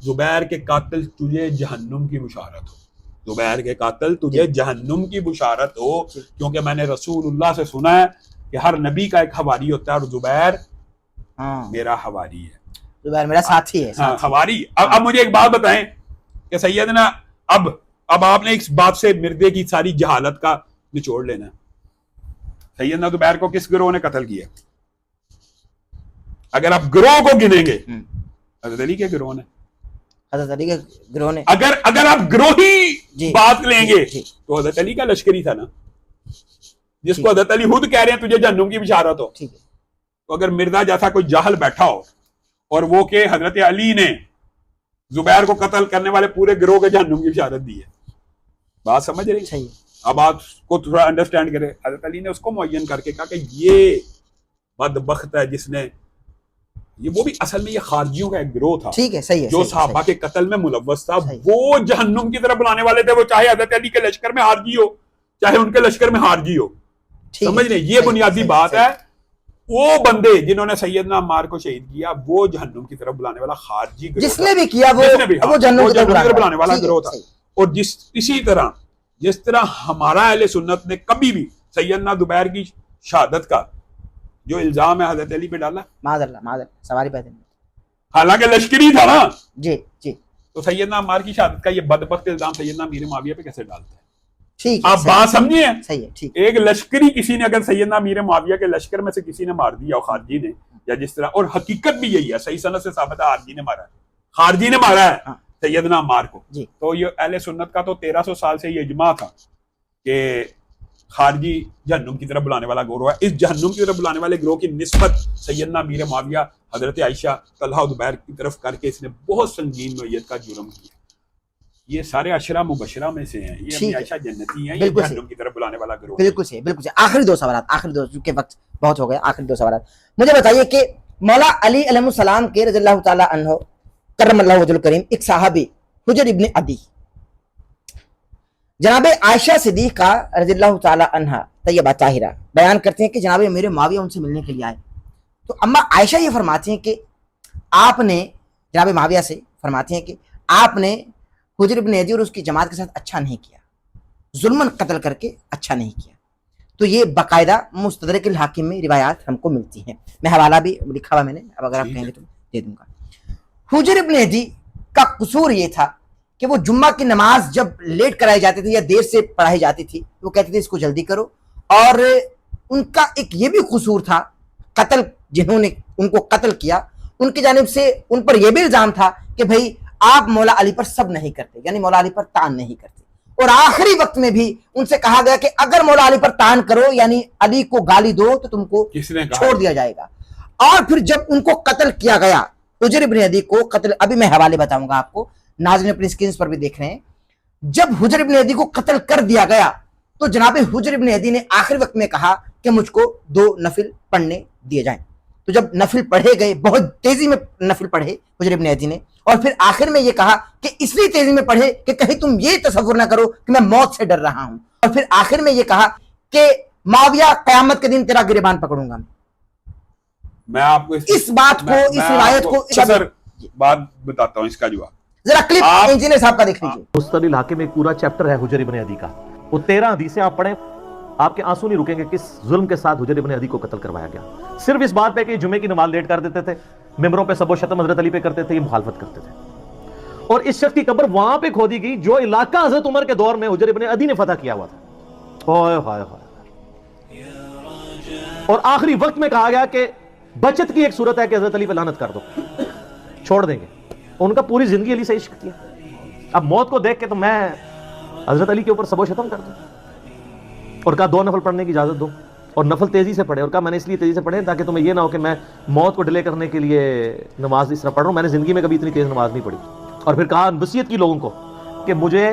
زبیر کے قاتل تجھے جہنم کی بشارت ہو. زبیر کے قاتل تجھے جہنم کی بشارت ہو, کیونکہ میں نے رسول اللہ سے سنا ہے کہ ہر نبی کا ایک حواری ہوتا ہے, اور زبیر میرا حواری ہے, زبیر میرا ساتھی ہے. حواری. اب مجھے ایک بات بتائیں کہ سیدنا اب آپ نے اس بات سے مردے کی ساری جہالت کا نچوڑ لینا ہے. سیدنا زبیر کو کس گروہ نے قتل کیا؟ اگر آپ گروہ کو گنیں گے حضرت علی کے گروہ نے. حضرت علی کے گروہ نے. اگر آپ گروہی بات لیں گے تو حضرت علی کا لشکری تھا نا, جس کو حضرت علی خود کہہ رہے ہیں تجھے جہنم کی بشارت ہو. ٹھیک ہے. تو اگر مرزا جیسا کوئی جاہل بیٹھا ہو اور وہ کہ حضرت علی نے زبیر کو قتل کرنے والے پورے گروہ کے جہنم کی بشارت دی ہے, بات سمجھ رہی؟ صحیح. اب آپ کو تھوڑا انڈرسٹینڈ کرے. حضرت علی نے اس کو معین کر کے کہا کہ یہ بدبخت ہے جس نے یہ, وہ بھی اصل میں یہ خارجیوں کا ایک گروہ تھا. ٹھیک ہے. صحیح ہے. جو صحابہ کے قتل میں ملوث تھا, صحیح. وہ جہنم کی طرف بلانے والے تھے, وہ چاہے حضرت علی کے لشکر میں حارجی ہو چاہے ان کے لشکر میں حارجی ہو. سمجھ رہے؟ یہ بنیادی بات ہے. وہ بندے جنہوں نے سیدنا عمار کو شہید کیا وہ جہنم کی طرف بلانے والا خارجی گروہ جس نے بھی کیا وہ جہنم کی طرف بلانے والا گروہ تھا. اور اسی طرح جس طرح ہمارا اہل سنت نے کبھی بھی سیدنا زبیر کی شہادت کا جو الزام ہے حضرت علی پہ ڈالا, معاذ اللہ سواری پیدا نہیں, حالانکہ لشکری تھا نا. جی جی. تو سیدنا عمار کی شہادت کا یہ بدبخت الزام سیدنا امیر معاویہ پہ کیسے ڈالتا ہے؟ ٹھیک ہے. آپ بات سمجھیے. صحیح ہے. ٹھیک. ایک لشکری کسی نے اگر سیدنا امیر معاویہ کے لشکر میں سے کسی نے مار دیا خارجی نے, یا جس طرح, اور حقیقت بھی یہی ہے, صحیح سند سے ثابت ہے خارجی نے مارا ہے سیدنا عمار کو. تو یہ اہل سنت کا تو 1300 سال سے یہ اجماع تھا کہ خارجی جہنم کی طرف بلانے والا گروہ ہے. اس جہنم کی طرف بلانے والے گروہ کی نسبت سیدنا امیر معاویہ, حضرت عائشہ, طلحہ و زبیر کی طرف کر کے اس نے بہت سنگین نوعیت کا جرم کیا. یہ سارے عشرہ مبشرہ میں سے ہیں, یہ امی عائشہ جنتی ہیں, یہ جہنم کی طرف بلانے والا گروہ. بالکل صحیح, بالکل صحیح. آخری دو سوالات, کیونکہ وقت بہت ہو گیا. آخری دو سوالات مجھے بتائیے کہ مولا علی علیہ السلام کے رضی اللہ تعالی عنہ کرم اللہ وجہ الکریم ایک صحابی حجر ابن عدی جناب عائشہ صدیقہ رضی اللہ تعالی عنہ طیبہ طاہرہ بیان کرتے ہیں کہ جناب میرے معاویہ ان سے ملنے کے لیے آئے. تو اما عائشہ یہ فرماتی ہیں کہ آپ نے جناب معاویہ سے فرماتی ہیں کہ آپ نے حجر ابن عدی اور اس کی جماعت کے ساتھ اچھا نہیں کیا, ظلماً قتل کر کے اچھا نہیں کیا. تو یہ باقاعدہ مستدرک الحاکم میں روایات ہم کو ملتی ہیں. میں حوالہ بھی لکھا ہوا میں نے, اب اگر آپ کہیں گے تو دے دوں گا. حجر ابن عدی کا قصور یہ تھا کہ وہ جمعہ کی نماز جب لیٹ کرائی جاتی تھی یا دیر سے پڑھائی جاتی تھی, وہ کہتے تھے اس کو جلدی کرو. اور ان کا ایک یہ بھی قصور تھا, قتل جنہوں نے ان کو قتل کیا ان کی جانب سے ان پر یہ بھی الزام تھا کہ بھئی آپ مولا علی پر سب نہیں کرتے, یعنی مولا علی پر تان نہیں کرتے. اور آخری وقت میں بھی ان سے کہا گیا کہ اگر مولا علی پر تان کرو یعنی علی کو گالی دو تو تم کو چھوڑ دیا جائے گا. اور پھر جب ان کو قتل کیا گیا, حجر ابن عدی کو قتل, ابھی میں حوالے بتاؤں گا آپ کو, ناظرین اپنی اسکرینز پر بھی دیکھ رہے ہیں. جب حجر ابن عدی کو قتل کر دیا گیا تو جناب حجر ابن عدی نے آخری وقت میں کہا کہ مجھ کو 2 نفل پڑھنے دیے جائیں. تو جب نفل پڑھے گئے, بہت تیزی میں نفل پڑھے حجر ابن عدی نے, اور پھر آخر میں یہ کہا کہ اس لیے تیزی میں پڑھے کہ کہیں تم یہ تصور نہ کرو کہ میں موت سے ڈر رہا ہوں. اور پھر آخر میں یہ کہا کہ معاویہ قیامت کے دن تیرا گریبان پکڑوں گا. میں آپ کو اس بات کو, اس روایت کو سر بات بتاتا ہوں, اس کا جواب ذرا کلپ انجینئر صاحب کا دیکھ لیجیے. مستدل الحاکم ایک پورا چیپٹر ہے حجر ابن عدی کا, وہ 13 حدیثیں آپ پڑھیں, آپ کے آنسو نہیں رکیں گے کس ظلم کے ساتھ حجر ابن عدی کو قتل کروایا گیا. صرف اس بات پہ کہ جمعے کی نماز لیٹ کر دیتے تھے, ممبروں پہ سب و شتم حضرت علی پہ کرتے تھے, یہ مخالفت کرتے تھے. اور اس شخص کی قبر وہاں پہ کھودی گئی جو علاقہ حضرت عمر کے دور میں حجر ابن عدی نے فتح کیا ہوا تھا. اور آخری وقت میں کہا گیا کہ بچت کی ایک صورت ہے کہ حضرت علی پہ لعنت کر دو, چھوڑ دیں گے. ان کا پوری زندگی علی سے عشق کیا. اب موت کو دیکھ کے تو میں حضرت علی کے اوپر سب و شتم کر دوں. اور کہا 2 نفل پڑھنے کی اجازت دو, اور نفل تیزی سے پڑھے. اور کہا میں نے اس لیے تیزی سے پڑھے تاکہ تمہیں یہ نہ ہو کہ میں موت کو ڈیلے کرنے کے لیے نماز اس طرح پڑھ رہا ہوں, میں نے زندگی میں کبھی اتنی تیز نماز نہیں پڑھی. اور پھر کہا وصیت کی لوگوں کو کہ مجھے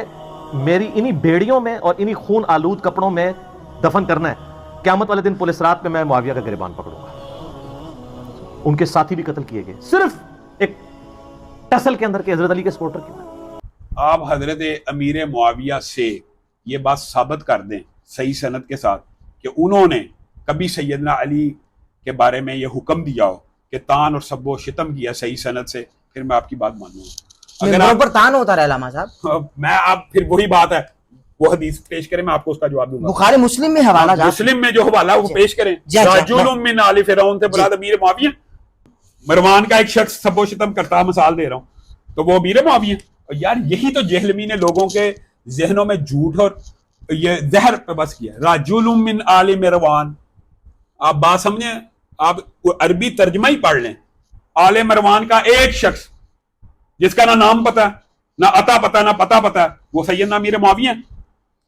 میری انہی بیڑیوں میں اور انہی خون آلود کپڑوں میں دفن کرنا ہے, قیامت والے دن پولیس رات پہ میں معاویہ کا گریبان پکڑوں گا. ان کے ساتھی بھی قتل کیے گئے صرف ایک ٹسل کے اندر کے حضرت علی کے سپورٹر کے. آپ حضرت امیر معاویہ سے یہ بات ثابت کر دیں صحیح سند کے ساتھ کہ انہوں نے کبھی سیدنا علی کے بارے میں یہ حکم دیا ہو کہ تان اور سب و شتم کیا صحیح سند سے, پھر میں آپ کی بات مانوں گا. اگر آپ پر تان ہوتا رہا علامہ صاحب, میں آپ پھر وہی بات ہے, وہ حدیث پیش کریں, میں آپ کو اس کا جواب دوں گا. بخاری مسلم میں حوالہ, مسلم میں جو حوالہ وہ پیش کریں. رجل من آل فرعون سے مراد امیر معاویہ, مروان کا ایک شخص سب و شتم کرتا, مثال دے رہا ہوں, تو وہ امیر معاویہ. اور یار یہی تو جہلمی نے لوگوں کے ذہنوں میں جھوٹ اور یہ زہر پہ بس کیا. رجل من آل مروان, آپ بات سمجھیں, آپ عربی ترجمہ ہی پڑھ لیں. آل مروان کا ایک شخص جس کا نہ نام پتا نہ عطا پتا نہ پتا پتا, وہ سیدنا امیر معاویہ.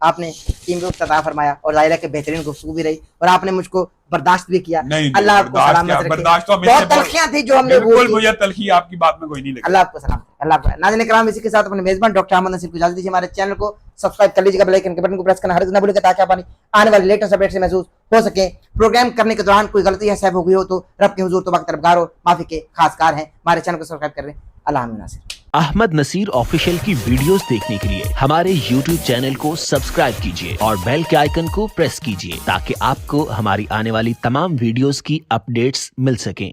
آپ نے ٹیم کو عطا فرمایا اور ظاہر ہے کہ بہترین گفتگو بھی رہی اور آپ نے مجھ کو برداشت بھی کیا. نہیں اللہ آپ کو سلامت رکھے. برداشت تو بہت تلخیاں تھی جو ہم نے بالکل مجھے تلخی آپ کی بات میں کوئی نہیں لگی. اللہ آپ کو سلام. اللہ آپ کو. ناظرین کرام اسی کے ساتھ اپنے میزبان ڈاکٹر احمد نصیر کو اجازت دیجیے. ہمارے چینل کو سبسکرائب کر لیجیے گا, بیل آئیکن کے بٹن کو پریس کرنا ہرگز نہ بھولیں گے تاکہ آپ آنے والے لیٹسٹ اپڈیٹ سے محظوظ ہو سکیں. پروگرام کرنے کے دوران کوئی غلطی ہے صحیح ہو گئی ہو تو رب کے حضور توبہ کے طلبگار اور معافی کے خاص کار ہیں. ہمارے چینل کو سبسکرائب کر رہے ہیں. اللہ حافظ. ناصر احمد نصیر آفیشیل کی ویڈیوز دیکھنے کے لیے ہمارے YouTube چینل کو سبسکرائب کیجیے اور بیل کے آئیکن کو پریس کیجیے تاکہ آپ کو ہماری آنے والی تمام ویڈیوز کی اپڈیٹس مل سکیں.